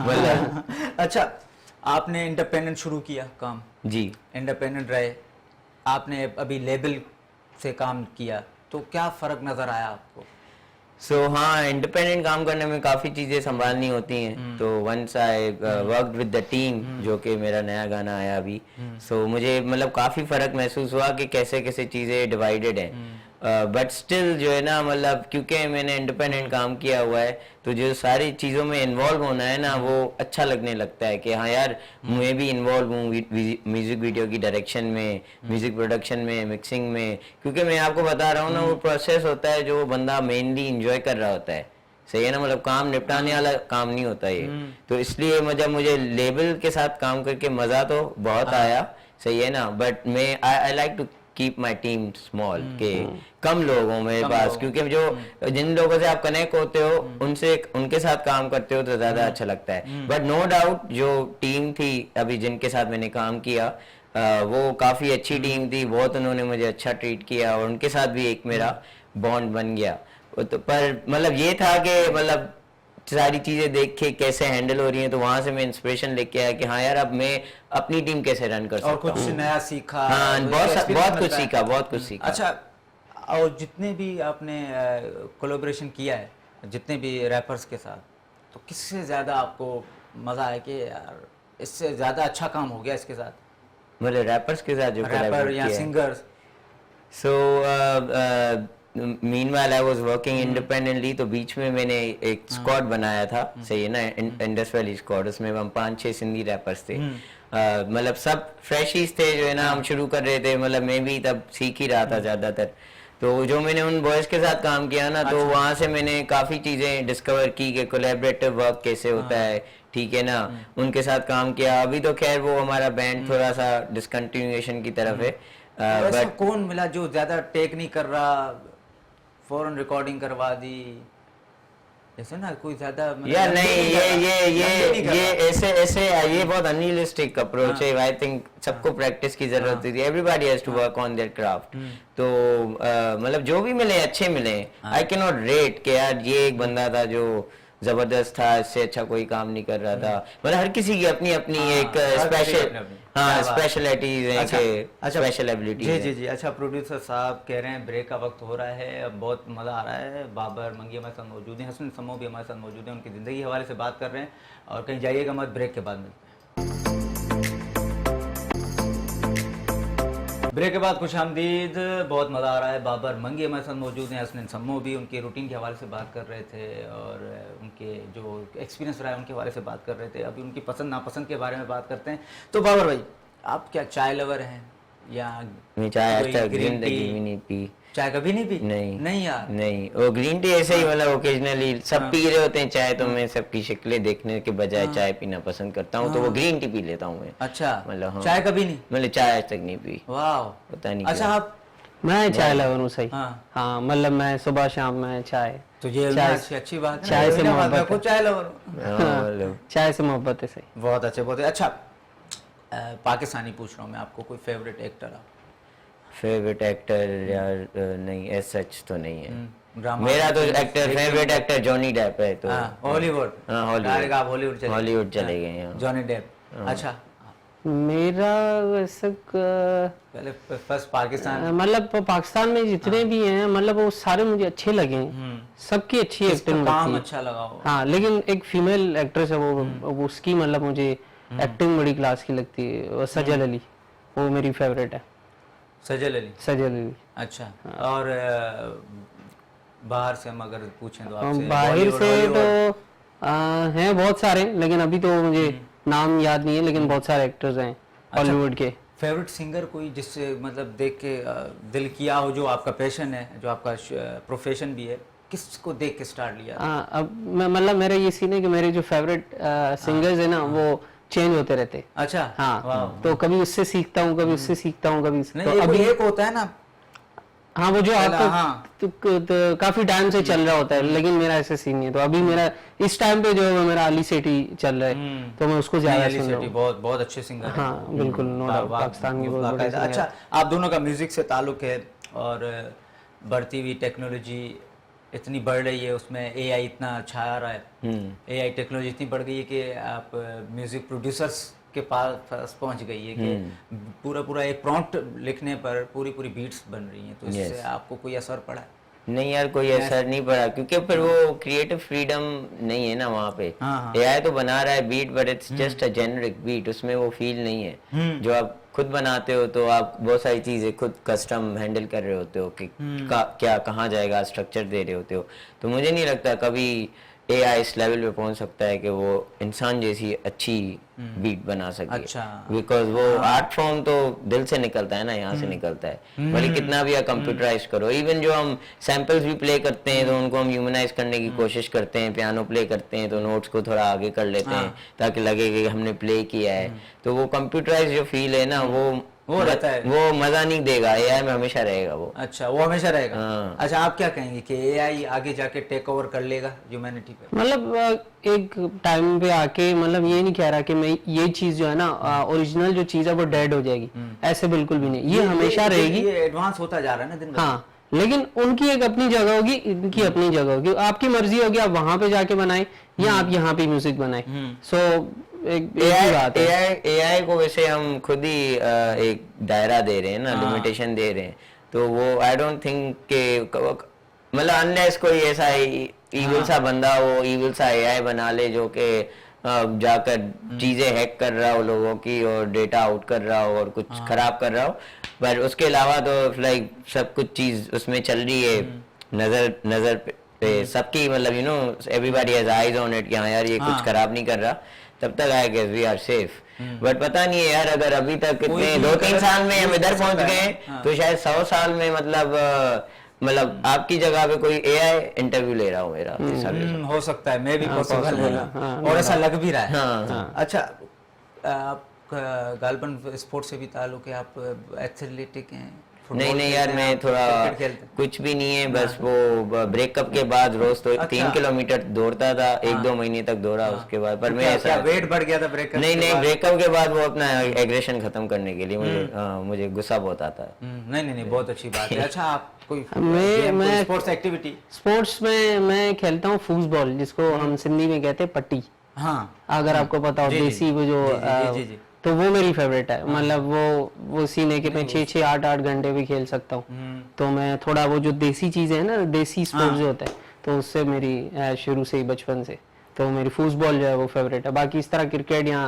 [SPEAKER 1] मतलब अच्छा, आपने इंडिपेंडेंट शुरू किया काम
[SPEAKER 2] जी,
[SPEAKER 1] इंडिपेंडेंट रहे, आपने अभी लेबल से काम किया, तो क्या फर्क नजर आया आपको?
[SPEAKER 2] हाँ, इंडिपेंडेंट काम करने में काफी चीजें संभालनी होती हैं। तो once I worked with the team, जो कि मेरा नया गाना आया अभी, सो मुझे मतलब काफी फर्क महसूस हुआ कि कैसे कैसे चीजें डिवाइडेड हैं। बट स्टिल जो है ना, मतलब क्योंकि मैंने इंडिपेंडेंट काम किया हुआ है, तो जो सारी चीज़ों में इन्वॉल्व होना है ना, वो अच्छा लगने लगता है कि हाँ यार मैं भी इन्वॉल्व हूँ म्यूजिक वीडियो की डायरेक्शन में, म्यूजिक प्रोडक्शन में, मिक्सिंग में। क्योंकि मैं आपको बता रहा हूँ ना, वो प्रोसेस होता है जो बंदा मेनली इंजॉय कर रहा होता है, सही है ना, मतलब काम निपटाने वाला काम नहीं होता ये। तो इसलिए जब मुझे लेबल के साथ काम करके मज़ा तो बहुत आया, सही है ना, बट मैं I like to keep my team small, के कम लोग हों मेरे पास, क्योंकि जो जिन लोगों से आप कनेक्ट होते हो उनसे उनके साथ काम करते हो तो ज्यादा अच्छा लगता है। बट नो डाउट जो टीम थी अभी जिनके साथ मैंने काम किया, वो काफी अच्छी टीम थी, बहुत उन्होंने मुझे अच्छा ट्रीट किया और उनके साथ भी एक मेरा बॉन्ड बन गया। तो पर मतलब ये था कि मतलब सारी चीजें देख के कैसे हैंडल हो रही हैं, तो वहां से मैं इंस्पिरेशन लेके आया कि हाँ यार अब मैं अपनी टीम कैसे रन कर सकता हूँ,
[SPEAKER 1] और कुछ नया सीखा।
[SPEAKER 2] हाँ, बहुत कुछ सीखा, बहुत कुछ सीखा।
[SPEAKER 1] अच्छा, और जितने भी आपने कोलैबोरेशन किया है जितने भी रैपर्स के साथ, तो किससे ज्यादा आपको मजा आया कि यार इससे ज्यादा अच्छा काम हो गया इसके साथ,
[SPEAKER 2] मतलब रैपर्स के साथ जो
[SPEAKER 1] रैपर या singers?
[SPEAKER 2] So meanwhile I was working independently, तो बीच में मैंने एक स्क्वाड बनाया था, सही है ना, इंडस वैली स्क्वाड। उसमें हम 5-6 सिंधी रैपर्स थे, मतलब सब फ्रेशीज थे जो है ना, हम शुरू कर रहे थे, मतलब मैं भी तब सीख ही रहा था ज्यादातर। तो जो मैंने उन बॉयज के साथ काम किया ना, तो वहां से मैंने काफी चीजें डिस्कवर की कि कोलैबोरेटिव वर्क कैसे होता है, ठीक है ना, उनके साथ काम किया। अभी तो खैर वो हमारा बैंड थोड़ा सा डिसकंटिन्यूएशन की तरफ है।
[SPEAKER 1] बट कौन मिला जो ज्यादा टेक नहीं कर रहा, फौरन रिकॉर्डिंग करवा दी, जैसे ना कोई ज्यादा
[SPEAKER 2] यार नहीं, ये ऐसे ये बहुत अनरियलिस्टिक अप्रोच है। आई थिंक सबको प्रैक्टिस की जरूरत होती है, everybody has to work on their craft. तो मतलब जो भी मिले अच्छे मिले, आई कैन नॉट रेट कि यार ये एक बंदा था जो जबरदस्त था, इससे अच्छा कोई काम नहीं कर रहा था। मतलब हर किसी की अपनी अपनी एक स्पेशल स्पेशलिटीज है, स्पेशल एबिलिटी।
[SPEAKER 1] जी जी जी। अच्छा, प्रोड्यूसर साहब कह रहे हैं ब्रेक का वक्त हो रहा है, अब बहुत मज़ा आ रहा है, बाबर मंगी हमारे साथ मौजूद हैं, हसन समो भी हमारे साथ मौजूद हैं, उनकी ज़िंदगी के हवाले से बात कर रहे हैं, और कहीं जाइएगा मत, ब्रेक के बाद मिलते हैं। ब्रेक के बाद खुश आमदीद, बहुत मज़ा आ रहा है। बाबर मंगी हमारे साथ मौजूद हैं, हसनैन सम्मो भी, उनके रूटीन के हवाले से बात कर रहे थे और उनके जो एक्सपीरियंस रहा है उनके हवाले से बात कर रहे थे। अभी उनकी पसंद नापसंद के बारे में बात करते हैं। तो बाबर भाई, आप क्या चाय लवर हैं या
[SPEAKER 2] मैं चाय आज तक
[SPEAKER 1] ग्रीन
[SPEAKER 2] जिंदगी
[SPEAKER 1] टी?
[SPEAKER 2] में नहीं पी।
[SPEAKER 1] चाय कभी नहीं पी?
[SPEAKER 2] नहीं
[SPEAKER 1] नहीं यार,
[SPEAKER 2] नहीं, वो ग्रीन टी ऐसे ही मतलब ओकेजनली सब पी रहे होते हैं चाय, तो मैं सबकी शक्लें देखने के बजाय चाय पीना पसंद करता हूँ, तो वो ग्रीन टी पी लेता हूँ मैं।
[SPEAKER 1] अच्छा,
[SPEAKER 2] मतलब हाँ,
[SPEAKER 1] चाय कभी नहीं?
[SPEAKER 2] मतलब चाय आज तक नहीं पी,
[SPEAKER 1] वाह,
[SPEAKER 2] पता नहीं
[SPEAKER 1] अच्छा
[SPEAKER 2] क्यों।
[SPEAKER 1] आप,
[SPEAKER 3] मैं चाय लवर हूँ सही।
[SPEAKER 1] हाँ।
[SPEAKER 3] हाँ मतलब मैं सुबह शाम में चाय,
[SPEAKER 1] तो ये
[SPEAKER 3] चाय
[SPEAKER 1] अच्छी बात है।
[SPEAKER 3] चाय से
[SPEAKER 1] मैं
[SPEAKER 3] मोहब्बत है।
[SPEAKER 1] खुद चाय लवर हूँ।
[SPEAKER 2] हाँ, मतलब
[SPEAKER 3] चाय से मोहब्बत है सही।
[SPEAKER 1] बहुत अच्छे, बहुत अच्छा। पाकिस्तानी पूछ रहा हूँ मैं, आपको कोई फेवरेट एक्टर आप?
[SPEAKER 2] फेवरेट एक्टर यार नहीं, एज सच तो नहीं है।
[SPEAKER 1] ड्रामा
[SPEAKER 2] मेरा तो actor favourite actor Johnny Depp है, तो
[SPEAKER 1] हॉलीवुड।
[SPEAKER 2] हाँ, हॉलीवुड।
[SPEAKER 1] डायरेक्ट आप हॉलीवुड चले?
[SPEAKER 2] हॉलीवुड चले गए हैं।
[SPEAKER 1] Johnny Depp. अच्छा,
[SPEAKER 3] मेरा वैसे
[SPEAKER 1] पहले फर्स्ट पाकिस्तान।
[SPEAKER 3] मतलब पाकिस्तान में जितने भी हैं मतलब वो सारे मुझे अच्छे लगे हैं, सबकी अच्छी एक्टिंग लगती
[SPEAKER 1] काम
[SPEAKER 3] है।
[SPEAKER 1] अच्छा लगा हो?
[SPEAKER 3] हाँ लेकिन एक फीमेल एक्ट्रेस है वो उसकी मतलब मुझे एक्टिंग बड़ी क्लास की लगती है, वो सजल अली, वो मेरी फेवरेट है।
[SPEAKER 1] सजल अली।
[SPEAKER 3] सजल अली।
[SPEAKER 1] अच्छा, और बाहर से हम अगर पूछें तो आपसे?
[SPEAKER 3] बाहर
[SPEAKER 1] बॉलीवुड,
[SPEAKER 3] से
[SPEAKER 1] हॉलीवुड?
[SPEAKER 3] तो हैं बहुत सारे, लेकिन अभी तो मुझे नाम याद नहीं है, लेकिन बहुत सारे एक्टर्स हैं हॉलीवुड के।
[SPEAKER 1] फेवरेट सिंगर कोई जिससे मतलब देख के दिल किया हो, जो आपका पैशन है, जो आपका प्रोफेशन भी है, किसको देख के स्टार्ट लिया?
[SPEAKER 3] अब मतलब मेरा ये सीन है कि मेरे जो फेवरेट सिंगर्स है ना वो चेंज होते रहते।
[SPEAKER 1] अच्छा,
[SPEAKER 3] हाँ, तो कभी उससे सीखता हूँ, कभी उससे सीखता हूँ, कभी
[SPEAKER 1] नहीं,
[SPEAKER 3] तो
[SPEAKER 1] अभी एक होता है ना।
[SPEAKER 3] हाँ वो जो आपका
[SPEAKER 1] हाँ।
[SPEAKER 3] तो काफी टाइम से चल रहा होता है, लेकिन मेरा ऐसे सीन नहीं है। तो अभी मेरा इस टाइम पे जो है वो मेरा अली सेठी चल रहा है, तो मैं उसको ज्यादा
[SPEAKER 1] अली
[SPEAKER 3] सुन रहा
[SPEAKER 1] सेठी
[SPEAKER 3] हूँ।
[SPEAKER 1] बहुत बहुत अच्छे सिंगर हैं।
[SPEAKER 3] हाँ बिल्कुल, नो डाउट, पाकिस्तान के बहुत बड़े सिंगर।
[SPEAKER 1] अच्छा, आप दोनों का म्यूजिक से ताल्लुक है और बढ़ती हुई टेक्नोलॉजी इतनी बढ़ रही है, उसमें एआई इतना छा रहा है। एआई टेक्नोलॉजी इतनी बढ़ गई है कि आप म्यूजिक प्रोड्यूसर्स के पास पहुंच गई है कि पूरा पूरा एक प्रॉम्प्ट लिखने पर पूरी पूरी बीट्स बन रही हैं। तो इससे आपको कोई असर पड़ा है?
[SPEAKER 2] नहीं यार, कोई असर नहीं पड़ा, क्योंकि फिर वो क्रिएटिव फ्रीडम नहीं है ना वहाँ पे। एआई तो बना रहा है beat, but it's just a generic beat, उसमें वो फील नहीं है। जो आप खुद बनाते हो तो आप बहुत सारी चीजें खुद कस्टम हैंडल कर रहे होते हो कि क्या कहाँ जाएगा, स्ट्रक्चर दे रहे होते हो। तो मुझे नहीं लगता कभी एआई इस लेवल पे पहुंच सकता है कि वो इंसान जैसी अच्छी बीट बना सके।
[SPEAKER 1] अच्छा,
[SPEAKER 2] बिकॉज वो आर्ट फॉर्म तो दिल से निकलता है ना, यहाँ से निकलता है। भले कितना भी आप कंप्यूटराइज करो, इवन जो हम सैंपल्स भी प्ले करते हैं तो उनको हम ह्यूमनाइज करने की कोशिश करते हैं। पियानो प्ले करते हैं तो नोट्स को थोड़ा आगे कर लेते हैं ताकि लगे कि हमने प्ले किया है। तो वो कंप्यूटराइज जो फील है ना, वो
[SPEAKER 1] रहता है,
[SPEAKER 2] वो मजा नहीं देगा। एआई में हमेशा रहेगा वो।
[SPEAKER 1] अच्छा, वो हमेशा रहेगा।
[SPEAKER 2] हाँ।
[SPEAKER 1] अच्छा, आप क्या कहेंगे कि एआई आगे जाके टेक ओवर कर लेगा ह्यूमैनिटी पे?
[SPEAKER 3] मतलब एक टाइम पे आके, मतलब ये नहीं कह रहा कि मैं ये चीज जो है ना ओरिजिनल जो चीज है वो डेड हो जाएगी, ऐसे बिल्कुल भी नहीं, ये हमेशा रहेगी।
[SPEAKER 1] ये एडवांस होता जा रहा है ना दिन ब दिन।
[SPEAKER 3] हाँ, लेकिन उनकी एक अपनी जगह होगी, इनकी अपनी जगह होगी। आपकी मर्जी होगी आप वहां पे जाके बनाए या आप यहाँ पे म्यूजिक बनाए। सो एक बात है।
[SPEAKER 2] एआई को वैसे हम खुद ही एक दायरा दे रहे हैं ना, लिमिटेशन दे रहे हैं। तो वो आई डोंट थिंक के मतलब अनलेस कोई ऐसा इविल सा बंदा हो, इविल सा एआई बना ले जो कि जाकर चीजें हैक कर रहा हो लोगों की और डेटा आउट कर रहा हो और कुछ खराब कर रहा हो। पर उसके अलावा तो लाइक सब कुछ चीज उसमें चल रही है नजर पे सबकी, मतलब you know everybody has eyes on it कि हाँ यार ये कुछ खराब नहीं कर रहा। तब तक I guess we are safe. But पता नहीं है यार, अगर अभी तक कितने 2-3 साल में हम इधर पहुंच गए तो शायद 100 साल में मतलब आपकी जगह पे कोई एआई इंटरव्यू ले रहा हो मेरा।
[SPEAKER 1] हो सकता है, मे भी पॉसिबल है और ऐसा लग भी रहा है। अच्छा, आप गालबन स्पोर्ट्स से भी ताल्लुक है, आप एथलेटिक हैं?
[SPEAKER 2] नहीं यार, मैं थोड़ा कुछ भी नहीं है, बस वो ब्रेकअप के बाद रोज तो 3 किलोमीटर दौड़ता था, 1-2 महीने तक दौड़ा उसके बाद। पर मैं ऐसा
[SPEAKER 1] वेट बढ़ गया था ब्रेकअप?
[SPEAKER 2] नहीं, ब्रेकअप के बाद वो अपना एग्रेशन खत्म करने के लिए मुझे गुस्सा बहुत आता है।
[SPEAKER 1] नहीं, बहुत अच्छी बात है। अच्छा, आप कोई
[SPEAKER 3] मैं
[SPEAKER 1] स्पोर्ट्स एक्टिविटी?
[SPEAKER 3] स्पोर्ट्स में मैं खेलता हूँ फुटबॉल, जिसको हम सिंधी में कहते हैं पट्टी।
[SPEAKER 1] हाँ,
[SPEAKER 3] अगर आपको पता हो, देसी वो जो तो वो मेरी फेवरेट है। मतलब वो सीन है कि मैं 6-6, 8-8 घंटे भी खेल सकता हूँ। तो मैं थोड़ा वो जो देसी चीजें है ना, देसी स्पोर्ट्स जो होता है, तो उससे मेरी शुरू से ही बचपन से तो मेरी फुटबॉल जो है वो फेवरेट है। बाकी इस तरह क्रिकेट या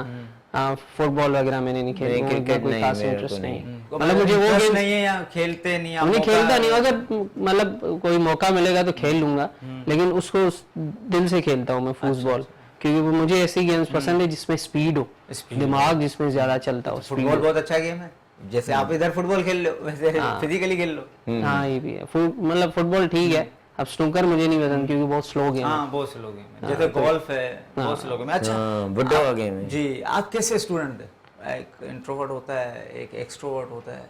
[SPEAKER 3] हाँ, फुटबॉल वगैरह मैंने नहीं खेला,
[SPEAKER 2] नहीं,
[SPEAKER 3] वो इतना
[SPEAKER 2] क्रिकेट
[SPEAKER 3] कोई
[SPEAKER 2] नहीं,
[SPEAKER 3] खास
[SPEAKER 2] मेरे को
[SPEAKER 3] इंटरेस्ट नहीं
[SPEAKER 2] नहीं।
[SPEAKER 3] है।
[SPEAKER 1] को
[SPEAKER 3] मतलब मुझे वो
[SPEAKER 1] interest
[SPEAKER 3] गेम
[SPEAKER 1] नहीं है या खेलते नहीं, आप
[SPEAKER 3] नहीं
[SPEAKER 1] मौका-
[SPEAKER 3] खेलता नहीं, अगर मतलब कोई मौका मिलेगा तो खेल लूंगा, लेकिन उसको दिल से खेलता हूँ मैं फुटबॉल, क्योंकि वो मुझे ऐसी गेम्स पसंद है जिसमें स्पीड हो,
[SPEAKER 1] Speed
[SPEAKER 3] दिमाग जिसमें ज्यादा चलता हो, speed
[SPEAKER 1] फुटबॉल
[SPEAKER 3] हो।
[SPEAKER 1] बहुत अच्छा गेम है, जैसे आप इधर फुटबॉल खेल लो वैसे फिजिकली खेल लो।
[SPEAKER 3] हाँ ये भी है, मतलब फुटबॉल ठीक है, अब स्नूकर मुझे नहीं पसंद क्योंकि बहुत स्लो गेम है।
[SPEAKER 1] हाँ बहुत से लोग हैं, जैसे गोल्फ है बहुत से लोग हैं। अच्छा
[SPEAKER 2] हाँ, बुड्ढों का गेम है।
[SPEAKER 1] जी, आप कैसे स्टूडेंट थे? एक इंट्रोवर्ट होता है, एक एक्सट्रोवर्ट होता है,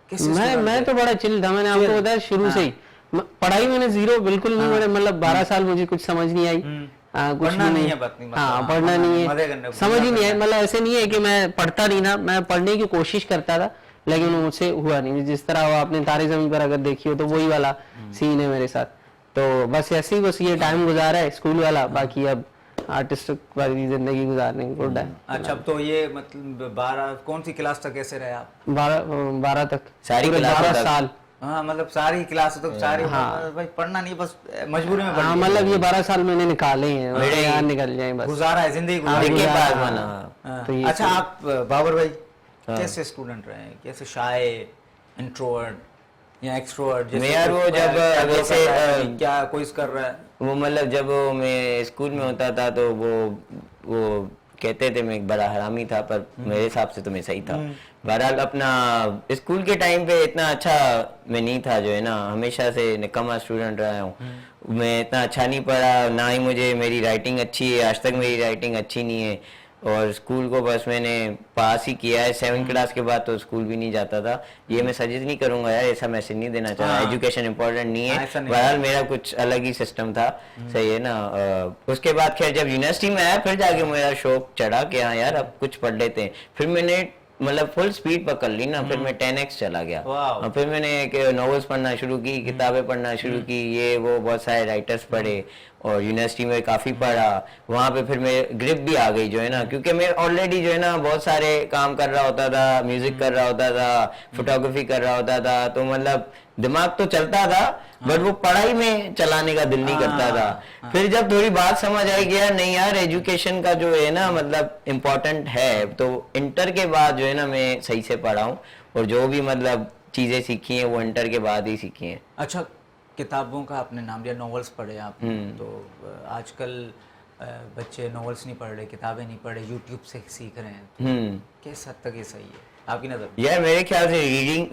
[SPEAKER 1] कैसे
[SPEAKER 3] मैं
[SPEAKER 1] student थे?
[SPEAKER 3] तो बड़ा चिल था, मैंने आपको
[SPEAKER 1] Chill,
[SPEAKER 3] बताया शुरू से ही। पढ़ाई मैंने जीरो बिल्कुल नहीं, मैंने मतलब 12 साल मुझे कुछ समझ नहीं आई, कुछ
[SPEAKER 1] पढ़ना
[SPEAKER 3] भी
[SPEAKER 1] नहीं है बात नहीं, मतलब,
[SPEAKER 3] हाँ
[SPEAKER 1] हाँ,
[SPEAKER 3] पढ़ना
[SPEAKER 1] पढ़ना
[SPEAKER 3] नहीं
[SPEAKER 1] नहीं,
[SPEAKER 3] है,
[SPEAKER 1] मजे करने,
[SPEAKER 3] समझ ही नहीं आई,
[SPEAKER 1] करना।
[SPEAKER 3] मतलब ऐसे नहीं है कि मैं पढ़ता नहीं था, मैं पढ़ने की कोशिश करता था लेकिन वो मुझसे हुआ नहीं। जिस तरह वो आपने तारे जमीन पर अगर देखी हो तो वही वाला सीन है मेरे साथ। तो बस ऐसे ही बस ये टाइम गुजारा है स्कूल वाला, बाकी अब आर्टिस्ट वाली जिंदगी गुजारने की गुड है।
[SPEAKER 1] अच्छा, अब तो ये मतलब 12 कौन सी क्लास तक कैसे रहे आप?
[SPEAKER 3] 12 तक,
[SPEAKER 2] सारी
[SPEAKER 3] पूरे
[SPEAKER 2] क्लासों
[SPEAKER 3] 12
[SPEAKER 2] तक?
[SPEAKER 3] साल।
[SPEAKER 1] हाँ मतलब सारी क्लास तो सारी,
[SPEAKER 3] हाँ।
[SPEAKER 1] भाई पढ़ना नहीं, बस मजबूरी में
[SPEAKER 3] हाँ
[SPEAKER 1] पढ़
[SPEAKER 3] मतलब ये 12 साल मैंने निकाले ही हैं,
[SPEAKER 2] मेरे-
[SPEAKER 3] यार निकल जाए बस।
[SPEAKER 1] गुजारा है, जिंदगी
[SPEAKER 3] हाँ,
[SPEAKER 1] गुजारी
[SPEAKER 2] के
[SPEAKER 1] है।
[SPEAKER 2] पास
[SPEAKER 3] गुजारा,
[SPEAKER 2] बना।
[SPEAKER 1] हाँ।
[SPEAKER 3] तो ये
[SPEAKER 1] अच्छा
[SPEAKER 3] सब-
[SPEAKER 1] आप बाबर भाई कैसे स्टूडेंट रहे हैं, कैसे शाय, इंट्रोवर्ट या एक्सट्रोवर्ट?
[SPEAKER 2] मैं यार वो जब वैसे
[SPEAKER 1] क्या कोर्स कर रहा है?
[SPEAKER 2] वो मतलब जब मैं स्कूल में होता था तो वो कहते थे मैं एक बड़ा हरामी था, पर मेरे हिसाब से तो मैं सही था। बहरहाल अपना स्कूल के टाइम पे इतना अच्छा मैं नहीं था, जो है ना, हमेशा से निकम्मा स्टूडेंट रहा हूँ। मैं इतना अच्छा नहीं पढ़ा, ना ही मुझे मेरी राइटिंग अच्छी है, आज तक मेरी राइटिंग अच्छी नहीं है। और स्कूल को बस मैंने पास ही किया है, 7th क्लास के बाद तो स्कूल भी नहीं जाता था। ये मैं सजेस्ट नहीं करूंगा यार, ऐसा मैसेज नहीं देना चाह रहा,
[SPEAKER 1] हाँ।
[SPEAKER 2] एजुकेशन इंपॉर्टेंट नहीं
[SPEAKER 1] हाँ,
[SPEAKER 2] है।
[SPEAKER 1] ऐसा नहीं
[SPEAKER 2] बहरहाल मेरा कुछ अलग ही सिस्टम था, सही है ना। उसके बाद खैर जब यूनिवर्सिटी में आया फिर जाके मेरा शौक चढ़ा कि हाँ यार अब कुछ पढ़ लेते हैं। फिर मैंने मतलब फुल स्पीड पकड़ ली ना, फिर मैं 10x चला गया।
[SPEAKER 1] वाह।
[SPEAKER 2] और फिर मैंने नॉवेल्स पढ़ना शुरू की, किताबें पढ़ना शुरू की, ये वो बहुत सारे राइटर्स पढ़े, और यूनिवर्सिटी में काफ़ी पढ़ा। वहाँ पे फिर मेरे ग्रिप भी आ गई, जो है ना, क्योंकि मैं ऑलरेडी जो है ना बहुत सारे काम कर रहा होता था, म्यूजिक कर रहा होता था, फोटोग्राफी कर रहा होता था, तो मतलब दिमाग तो चलता था, बट वो पढ़ाई में चलाने का दिल नहीं करता था। फिर जब थोड़ी बात समझ आई कि यार नहीं यार, एजुकेशन का जो है ना मतलब इम्पोर्टेंट है, तो इंटर के बाद जो है ना मैं सही से पढ़ा हूँ, और जो भी मतलब चीज़ें सीखी हैं वो इंटर के बाद ही सीखी हैं।
[SPEAKER 1] अच्छा, किताबों का आपने नाम लिया, नॉवेल्स पढ़े आपने, तो आजकल बच्चे नॉवेल्स नहीं पढ़ रहे, किताबें नहीं पढ़ रहे, यूट्यूब से सीख रहे हैं, तो किस हद तक ये सही है आपकी नज़र में?
[SPEAKER 2] यार मेरे ख्याल से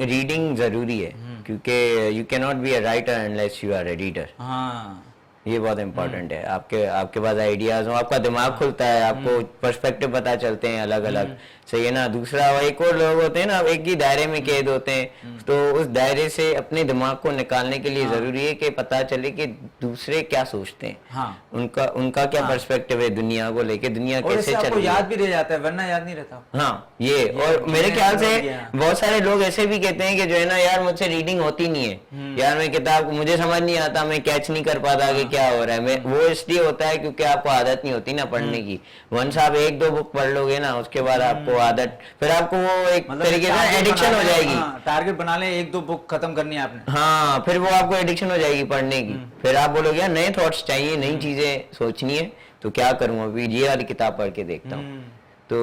[SPEAKER 2] रीडिंग जरूरी है, क्योंकि you can not be a writer unless you are a reader.
[SPEAKER 1] हाँ
[SPEAKER 2] ये बहुत इंपॉर्टेंट है। आपके पास आइडियाज हो, आपका दिमाग खुलता है, आपको पर्सपेक्टिव पता चलते हैं अलग अलग, सही है ना। दूसरा एक और लोग होते हैं ना, एक ही दायरे में कैद होते हैं, तो उस दायरे से अपने दिमाग को निकालने के लिए जरूरी है कि पता चले कि दूसरे क्या सोचते हैं,
[SPEAKER 1] हाँ।
[SPEAKER 2] उनका क्या पर्सपेक्टिव है दुनिया को लेके, दुनिया
[SPEAKER 1] और
[SPEAKER 2] कैसे
[SPEAKER 1] इससे
[SPEAKER 2] चल
[SPEAKER 1] आपको
[SPEAKER 2] रही है।
[SPEAKER 1] याद भी रह जाता है, वरना याद नहीं रहता।
[SPEAKER 2] हाँ ये और मेरे ख्याल से
[SPEAKER 1] गया।
[SPEAKER 2] बहुत सारे लोग ऐसे भी कहते हैं कि जो है ना यार मुझसे रीडिंग होती नहीं है, यार मैं किताब मुझे समझ नहीं आता, मैं कैच नहीं कर पाता कि क्या हो रहा है। मैं वो इसलिए होता है क्योंकि आपको आदत नहीं होती ना पढ़ने की। वंस आप 1-2 बुक पढ़ लोगे ना, उसके बाद आपको आदत, फिर आपको वो एक तरीके से एडिक्शन हो जाएगी।
[SPEAKER 1] टारगेट बना ले, 1-2 बुक खत्म करनी है आपने।
[SPEAKER 2] हाँ फिर वो आपको एडिक्शन हो जाएगी पढ़ने की। फिर आप बोलोगे यार नए थॉट्स चाहिए, नई चीजें सोचनी है, तो क्या करूं, अभी ये वाली किताब पढ़ के देखता हूँ। तो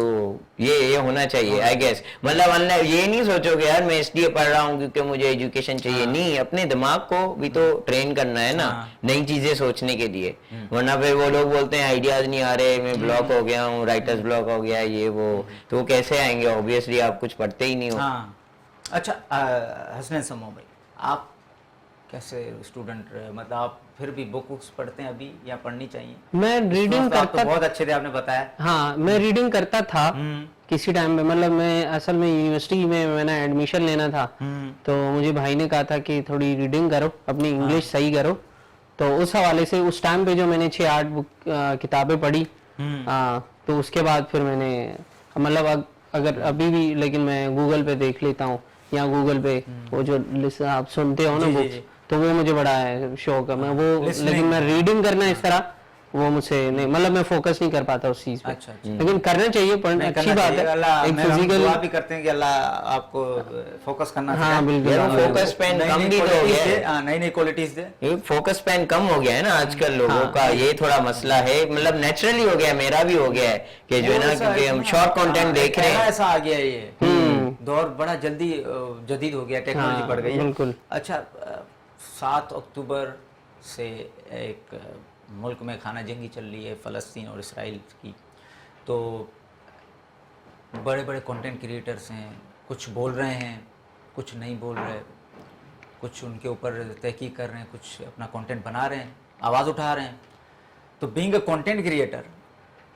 [SPEAKER 2] ये होना चाहिए आई गेस। मतलब ये नहीं सोचोगे यार मैं इसलिए पढ़ रहा हूँ क्योंकि मुझे एजुकेशन चाहिए, नहीं, अपने दिमाग को भी तो ट्रेन करना है ना नई चीजें सोचने के लिए। वरना फिर वो लोग बोलते हैं आइडियाज नहीं आ रहे, मैं ब्लॉक हो गया हूँ, राइटर्स ब्लॉक हो गया, ये वो, तो वो कैसे आएंगे? ऑब्वियसली आप कुछ पढ़ते ही नहीं हो।
[SPEAKER 1] हाँ। अच्छा हसनैन समो भाई, आप कैसे स्टूडेंट रहे, मतलब आप फिर भी बुक्स पढ़ते हैं अभी या पढ़नी चाहिए?
[SPEAKER 3] मैं रीडिंग
[SPEAKER 1] आप तो
[SPEAKER 3] करता,
[SPEAKER 1] बहुत अच्छे थे, आपने बताया।
[SPEAKER 3] हाँ मैं रीडिंग करता था किसी टाइम पे, मतलब मैं असल में यूनिवर्सिटी में मैंने एडमिशन लेना था, तो मुझे भाई ने कहा था कि थोड़ी रीडिंग करो, अपनी इंग्लिश सही करो। तो उस हवाले से उस टाइम पे जो मैंने 6-8 बुक किताबें पढ़ी, तो उसके बाद फिर मैंने मतलब अगर अभी भी, लेकिन मैं गूगल पे देख लेता हूँ, या गूगल पे वो जो आप सुनते हो ना बुक्स, तो वो मुझे बड़ा है शौक है, मैं वो, लेकिन मैं रीडिंग करना इस तरह वो मुझसे नहीं, मतलब मैं फोकस नहीं कर पाता उस चीज पे।
[SPEAKER 1] अच्छा,
[SPEAKER 3] लेकिन करना चाहिए, पर
[SPEAKER 1] नहीं,
[SPEAKER 3] अच्छी
[SPEAKER 1] करना
[SPEAKER 3] बात
[SPEAKER 1] चाहिए।
[SPEAKER 3] है
[SPEAKER 1] अल्लाह
[SPEAKER 3] एक
[SPEAKER 1] मैं हम
[SPEAKER 3] फिजिकल।
[SPEAKER 1] दुआ भी करते हैं कि अल्लाह आपको फोकस करना
[SPEAKER 3] हाँ,
[SPEAKER 1] सिखाए।
[SPEAKER 3] बिल्कुल,
[SPEAKER 2] यार
[SPEAKER 3] हाँ,
[SPEAKER 2] वो
[SPEAKER 3] बिल्कुल।
[SPEAKER 2] फोकस पेन
[SPEAKER 1] नई
[SPEAKER 2] कम
[SPEAKER 1] नई
[SPEAKER 2] भी तो हो
[SPEAKER 1] क्वालिटीज
[SPEAKER 2] गया
[SPEAKER 1] दे,
[SPEAKER 2] है,
[SPEAKER 1] नई नई क्वालिटीज दे।
[SPEAKER 2] ये फोकस पेन कम हो गया है ना आजकल लोगों
[SPEAKER 3] हाँ।
[SPEAKER 2] का, ये थोड़ा मसला है, मतलब नेचुरली हो गया है, मेरा भी हो गया है कि जो है ना, क्योंकि हम शॉर्ट कंटेंट देख रहे हैं।
[SPEAKER 1] ऐसा आ गया है ये दौर बड़ा जल्दी जदीद हो गया, टेक्नोलॉजी
[SPEAKER 3] हाँ,
[SPEAKER 1] बढ़ गई है।
[SPEAKER 3] बिल्कुल।
[SPEAKER 1] अच्छा 7 अक्टूबर से एक मुल्क में खाना जंगी चल रही है, फ़लस्तीन और इसराइल की। तो बड़े बड़े कंटेंट क्रिएटर्स हैं, कुछ बोल रहे हैं, कुछ नहीं बोल रहे, कुछ उनके ऊपर तहकीक कर रहे हैं, कुछ अपना कंटेंट बना रहे हैं, आवाज़ उठा रहे हैं। तो बीइंग अ कंटेंट क्रिएटर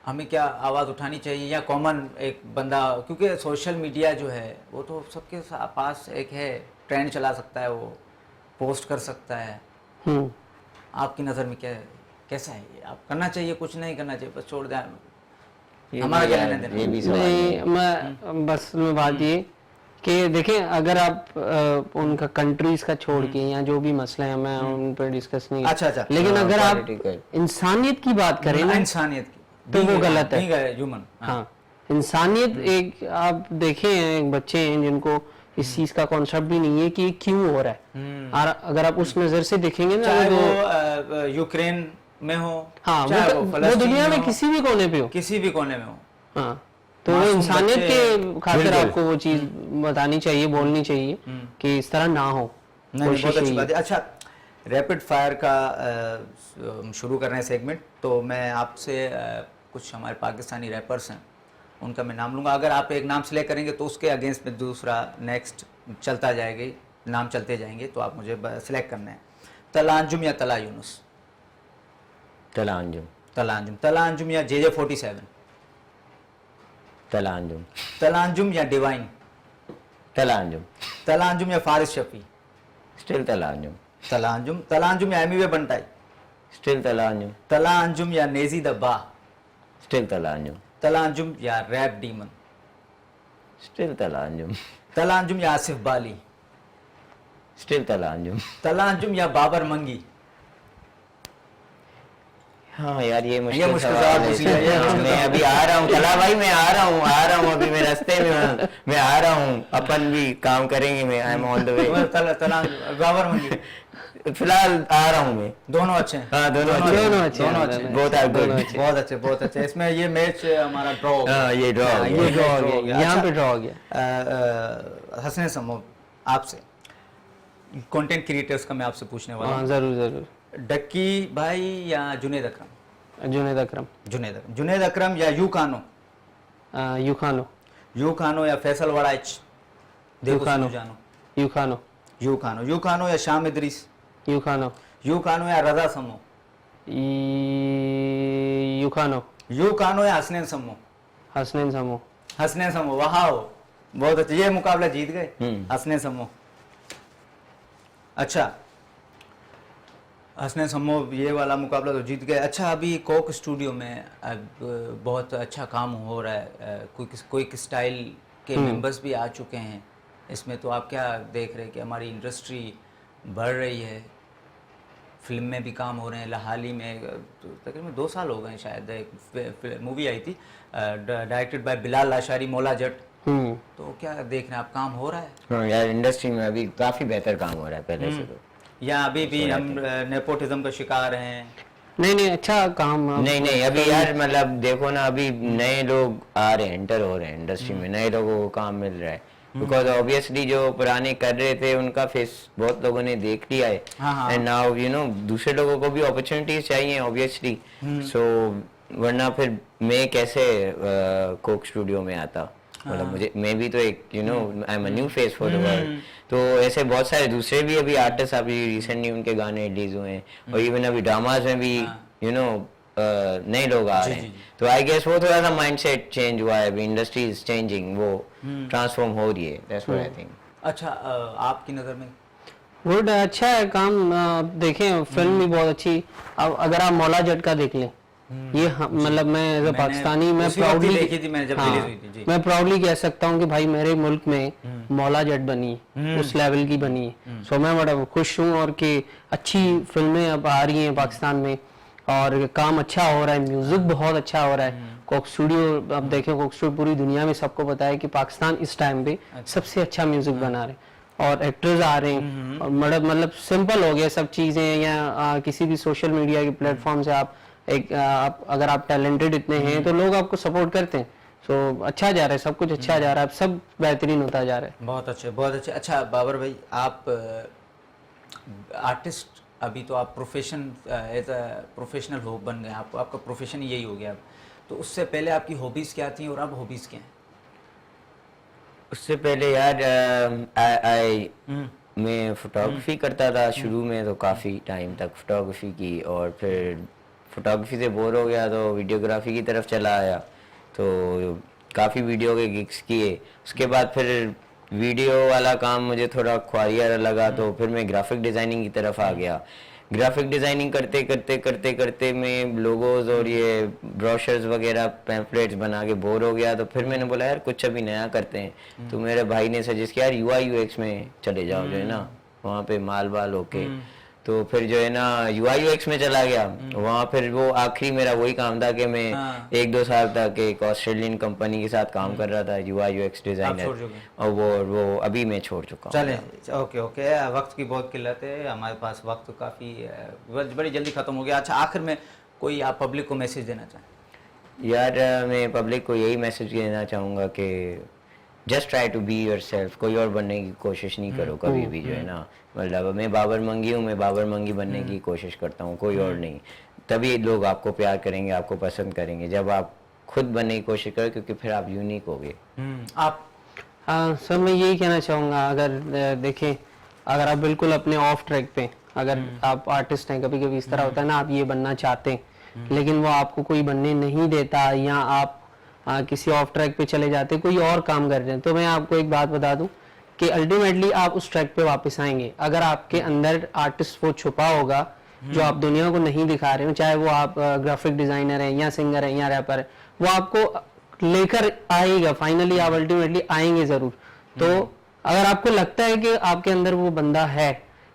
[SPEAKER 1] हमें क्या आवाज़ उठानी चाहिए, या कॉमन एक बंदा, क्योंकि सोशल मीडिया जो है वो तो सबके पास एक है, ट्रेंड चला सकता है, वो पोस्ट कर सकता है। आपकी नज़र में क्या कैसा है ये? आप करना चाहिए, कुछ नहीं करना चाहिए, बस छोड़ दें,
[SPEAKER 2] ये
[SPEAKER 1] हमारा
[SPEAKER 2] भी
[SPEAKER 1] क्या
[SPEAKER 2] यार,
[SPEAKER 1] लेना देना?
[SPEAKER 2] ये भी सवाल है।
[SPEAKER 3] नहीं, मैं बस में बात ये कि देखें, अगर आप उनका कंट्रीज का छोड़ के या जो भी मसले हैं मैं उन पर डिस्कस नहीं,
[SPEAKER 1] अच्छा।
[SPEAKER 3] लेकिन
[SPEAKER 2] हाँ,
[SPEAKER 3] अगर आप
[SPEAKER 2] political।
[SPEAKER 3] इंसानियत की बात करें ना,
[SPEAKER 1] इंसानियत की
[SPEAKER 3] तो वो गलत है।
[SPEAKER 1] ह्यूमन।
[SPEAKER 3] हाँ, इंसानियत एक आप देखें, एक बच्चे हैं जिनको इस चीज का कॉन्सेप्ट भी नहीं है कि ये क्यों हो रहा है, और अगर आप उस नजर से देखेंगे ना,
[SPEAKER 1] चाहे
[SPEAKER 3] तो
[SPEAKER 1] वो यूक्रेन में हो,
[SPEAKER 3] हाँ,
[SPEAKER 1] चाहे वो
[SPEAKER 3] वो
[SPEAKER 1] फलस्तीन
[SPEAKER 3] दुनिया में
[SPEAKER 1] हो,
[SPEAKER 3] किसी भी कोने पे हो,
[SPEAKER 1] किसी भी कोने में हो।
[SPEAKER 3] हाँ, तो वो
[SPEAKER 1] मासूम
[SPEAKER 3] इंसानियत
[SPEAKER 1] बच्चे,
[SPEAKER 3] के खातिर
[SPEAKER 2] बिल्कुल।
[SPEAKER 3] आपको वो चीज बतानी चाहिए, बोलनी चाहिए कि इस तरह ना हो।
[SPEAKER 1] नहीं, बहुत
[SPEAKER 3] कोशिश
[SPEAKER 1] अच्छी
[SPEAKER 3] यही
[SPEAKER 1] बात है। अच्छा, रैपिड फायर का हम शुरू कर रहे हैं सेगमेंट, तो मैं आपसे कुछ हमारे पाकिस्तानी रैपर्स हैं उनका मैं नाम लूँगा। अगर आप एक नाम सेलेक्ट करेंगे तो उसके अगेंस्ट में दूसरा नेक्स्ट चलता जाएगी, नाम चलते जाएंगे, तो आप मुझे सेलेक्ट करना है। तला अंजुम या तला यूनुस?
[SPEAKER 2] तला अंजुम।
[SPEAKER 1] तला अंजुम। तला अंजुम या JJ47?
[SPEAKER 2] तला अंजुम।
[SPEAKER 1] तला अंजुम या डिवाइन?
[SPEAKER 2] तला अंजुम।
[SPEAKER 1] तला अंजुम या फारिस शफी?
[SPEAKER 2] स्टिल तला अंजुम।
[SPEAKER 1] तला अंजुम। तला अंजुम या एमिवे बंटाई?
[SPEAKER 2] स्टिल तला अंजुम।
[SPEAKER 1] तला अंजुम या नेजी द बा?
[SPEAKER 2] स्टिल तला अंजुम।
[SPEAKER 1] तला अंजुम या रैप डीमन?
[SPEAKER 2] स्टिल तला अंजुम।
[SPEAKER 1] तला अंजुम या आसिफ बाली?
[SPEAKER 2] स्टिल तला अंजुम।
[SPEAKER 1] तला अंजुम या बाबर मंगी?
[SPEAKER 2] हाँ यार, ये
[SPEAKER 1] मुश्किल
[SPEAKER 2] मुश्किल
[SPEAKER 1] सवाल
[SPEAKER 2] सवाल है।
[SPEAKER 1] पूछ लिया, ये
[SPEAKER 2] हाँ,
[SPEAKER 1] मुश्किल
[SPEAKER 2] मैं अभी आ रहा हूँ तला भाई, मैं आ रहा हूँ अभी मैं रास्ते में हूँ, मैं आ रहा हूँ, अपन भी काम करेंगे, मैं I am on the way.
[SPEAKER 1] तला बाबर मंगी?
[SPEAKER 2] फिलहाल आ रहा हूँ मैं।
[SPEAKER 1] दोनों अच्छे हैं।
[SPEAKER 2] हाँ, दोनों अच्छे
[SPEAKER 3] दोनों
[SPEAKER 2] हैं।
[SPEAKER 3] अच्छे
[SPEAKER 1] दोनों
[SPEAKER 3] हैं,
[SPEAKER 1] अच्छे हैं।
[SPEAKER 2] Both are good।
[SPEAKER 1] बहुत अच्छे, बहुत अच्छे। इसमें ये मैच हमारा ड्रॉ हो गया।
[SPEAKER 2] हाँ, ये ड्रॉ हो
[SPEAKER 3] ये
[SPEAKER 2] गया।
[SPEAKER 3] ड्रॉ हो
[SPEAKER 1] draw हो
[SPEAKER 3] गया,
[SPEAKER 1] गया।
[SPEAKER 3] यहाँ
[SPEAKER 1] अच्छा,
[SPEAKER 3] पे ड्रॉ हो गया।
[SPEAKER 1] हसनैन समो, आपसे कंटेंट क्रिएटर्स का मैं आपसे पूछने वाला
[SPEAKER 3] हाँ,
[SPEAKER 1] हूँ।
[SPEAKER 3] जरूर जरूर।
[SPEAKER 1] डक्की भाई या जुनेद अकरम?
[SPEAKER 3] जुनेद अकरम।
[SPEAKER 1] जुनेद अकरम या यू कानो?
[SPEAKER 3] यूखानो।
[SPEAKER 1] यू खानो या फैसल वड़ाइच? देखो
[SPEAKER 3] यूखानो।
[SPEAKER 1] सुनो जानो।
[SPEAKER 3] यूखानो।
[SPEAKER 1] यू खानो। यू खानो या शाम इदरीस?
[SPEAKER 3] यूखानो।
[SPEAKER 1] यू खानो या रजा समो?
[SPEAKER 3] यूखानो।
[SPEAKER 1] यू खानो या हसनैन समो?
[SPEAKER 3] हसनैन समो।
[SPEAKER 1] हसनैन समो, वाह बहुत अच्छा, ये मुकाबला जीत गए हसनैन समो। अच्छा, हसनैन समो ये वाला मुकाबला तो जीत गए। अच्छा, अभी कोक स्टूडियो में अब बहुत अच्छा काम हो रहा है, क्विक स्टाइल के मेंबर्स भी आ चुके हैं इसमें, तो आप क्या देख रहे हैं कि हमारी इंडस्ट्री बढ़ रही है, फिल्म में भी काम हो रहे हैं? हाल ही में तो तकरीबन 2 साल हो गए शायद, एक मूवी आई थी डायरेक्टेड बाय बिलाल लाशारी, मौला जट। तो क्या देख रहे हैं आप, काम हो रहा है
[SPEAKER 2] हाँ यार, इंडस्ट्री में अभी काफी बेहतर काम हो रहा है पहले से तो।
[SPEAKER 1] या अभी भी हम नेपोटिज्म का शिकार हैं?
[SPEAKER 3] नहीं, अच्छा काम।
[SPEAKER 2] नहीं, अभी यार मतलब देखो ना, अभी नए लोग आ रहे हैं, एंटर हो रहे हैं इंडस्ट्री में, नए लोगों को काम मिल रहा है, बिकॉज ऑब्वियसली जो पुराने कर रहे थे उनका फेस बहुत लोगों ने देख लिया है, एंड नाउ यू नो दूसरे लोगों को भी अपॉर्चुनिटीज चाहिए ऑब्वियसली। सो वरना फिर मैं कैसे कोक स्टूडियो में आता, मतलब मुझे, मैं भी तो एक you know I am a new face for the world. तो ऐसे बहुत सारे दूसरे भी अभी आर्टिस्ट, अभी रिसेंटली उनके गाने रिलीज हुए हैं, और इवन अभी ड्रामाज में भी यू नो नए लोग आ रहे हैं। तो आई गेस वो थोड़ा सा माइंडसेट चेंज हुआ है, अभी इंडस्ट्री इज चेंजिंग, वो ट्रांसफॉर्म हो रही है, दैट्स व्हाट आई थिंक।
[SPEAKER 1] अच्छा, आपकी नज़र में?
[SPEAKER 3] गुड, अच्छा है काम। देखें, फिल्म भी बहुत अच्छी। अब अगर आप मौला जट का देख लें, ये मतलब मैं एज ए पाकिस्तानी, मैं
[SPEAKER 1] उसी वक्त ही
[SPEAKER 3] प्राउडली
[SPEAKER 1] देखी थी मैंने जब रिलीज हुई थी जी।
[SPEAKER 3] मैं प्राउडली कह सकता हूँ कि भाई मेरे मुल्क में मौला जट बनी है, उस लेवल की बनी है। सो मैं बड़ा खुश हूँ, और कि अच्छी फिल्में अब आ रही हैं पाकिस्तान में, और काम अच्छा हो रहा है, म्यूजिक बहुत अच्छा हो रहा है। कोक स्टूडियो, अब देखें कोक स्टूडियो पूरी दुनिया में सबको पता है कि पाकिस्तान इस टाइम पे सबसे अच्छा म्यूजिक बना रहे हैं, और एक्टर्स आ रहे हैं, और मतलब सिंपल हो गया सब चीजें। या किसी भी सोशल मीडिया के प्लेटफॉर्म से आप अगर आप टैलेंटेड इतने हैं तो लोग आपको सपोर्ट करते हैं। तो अच्छा जा रहा है, सब कुछ अच्छा जा रहा है, अब सब बेहतरीन होता जा रहा है।
[SPEAKER 1] बहुत अच्छे, बहुत अच्छे। अच्छा बाबर भाई, आप आर्टिस्ट, अभी तो आप एज अ प्रोफेशनल हो बन गए, आपका प्रोफेशन यही हो गया। तो उससे पहले आपकी हॉबीज़ क्या थी और अब हॉबीज़ क्या हैं?
[SPEAKER 2] उससे पहले यार मैं फोटोग्राफी करता था शुरू में, तो काफ़ी टाइम तक फोटोग्राफी की, और फिर फोटोग्राफी से बोर हो गया तो वीडियोग्राफी की तरफ चला आया। तो काफ़ी वीडियो के गिग्स किए। उसके बाद फिर वीडियो वाला काम मुझे थोड़ा ख्वारिया लगा, तो फिर मैं ग्राफिक डिज़ाइनिंग की तरफ आ गया। ग्राफिक डिज़ाइनिंग करते करते करते करते मैं लोगोज और ये ब्रोशर्स वगैरह पैम्फलेट्स बना के बोर हो गया। तो फिर मैंने बोला यार कुछ अभी नया करते हैं। तो मेरे भाई ने सजेस्ट किया यार UI UX में चले जाओ, जो है ना वहाँ पे माल बाल होके। तो फिर जो है ना UI UX में चला गया। वहाँ फिर वो आखिरी मेरा वही काम था कि मैं 1-2 साल तक एक ऑस्ट्रेलियन कंपनी के साथ काम कर रहा था, UI UX डिज़ाइनर, और वो अभी मैं छोड़ चुका हूँ।
[SPEAKER 1] चलें, ओके ओके, वक्त की बहुत किल्लत है हमारे पास, वक्त काफ़ी बड़ी जल्दी ख़त्म हो गया। अच्छा, आखिर में कोई आप पब्लिक को मैसेज देना चाहें?
[SPEAKER 2] यार मैं पब्लिक को यही मैसेज देना चाहूँगा कि just try to be yourself, कोई और बनने की कोशिश नहीं करो कभी भी, जो है ना। मतलब मैं बाबर मंगी हूँ, मैं बाबर मंगी बनने की कोशिश करता हूँ, कोई और नहीं। तभी लोग आपको प्यार करेंगे, आपको पसंद करेंगे, जब आप खुद बनने की कोशिश करें, क्योंकि फिर आप यूनिक होगे।
[SPEAKER 1] आप?
[SPEAKER 3] हाँ सर, मैं यही कहना चाहूँगा, अगर देखें, अगर आप बिल्कुल अपने ऑफ ट्रैक पे, अगर आप आर्टिस्ट हैं, कभी कभी इस तरह होता है ना, आप ये बनना चाहते हैं लेकिन वो आपको कोई बनने नहीं देता, या आप किसी ऑफ ट्रैक पे चले जाते, कोई और काम कर रहे हैं, तो मैं आपको एक बात बता दूं कि अल्टीमेटली आप उस ट्रैक पे वापस आएंगे। अगर आपके अंदर आर्टिस्ट वो छुपा होगा जो आप दुनिया को नहीं दिखा रहे हो, चाहे वो आप ग्राफिक डिजाइनर हैं या सिंगर हैं या रैपर है, वो आपको लेकर आएगा, फाइनली आप अल्टीमेटली आएंगे जरूर। तो अगर आपको लगता है कि आपके अंदर वो बंदा है,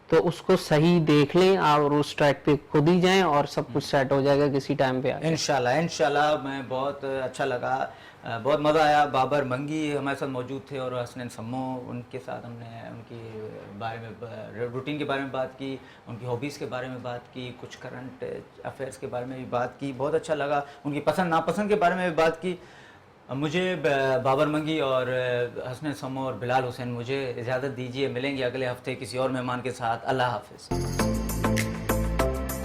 [SPEAKER 3] तो उसको सही देख लें और उस ट्रैक पे खुद ही जाएं, और सब कुछ सेट हो जाएगा किसी टाइम पे।
[SPEAKER 1] इंशाल्लाह इंशाल्लाह। मैं बहुत अच्छा लगा, बहुत मज़ा आया। बाबर मंगी हमारे साथ मौजूद थे, और हसनैन सम्मो, उनके साथ हमने उनके बारे में, रूटीन के बारे में बात की, उनकी हॉबीज़ के बारे में बात की, कुछ करंट अफेयर्स के बारे में भी बात की। बहुत अच्छा लगा, उनकी पसंद नापसंद के बारे में भी बात की। मुझे बाबर मंगी और हसनैन सम्मो और बिलाल हुसैन, मुझे इजाज़त दीजिए। मिलेंगे अगले हफ्ते किसी और मेहमान के साथ। अल्लाह हाफ़िज़।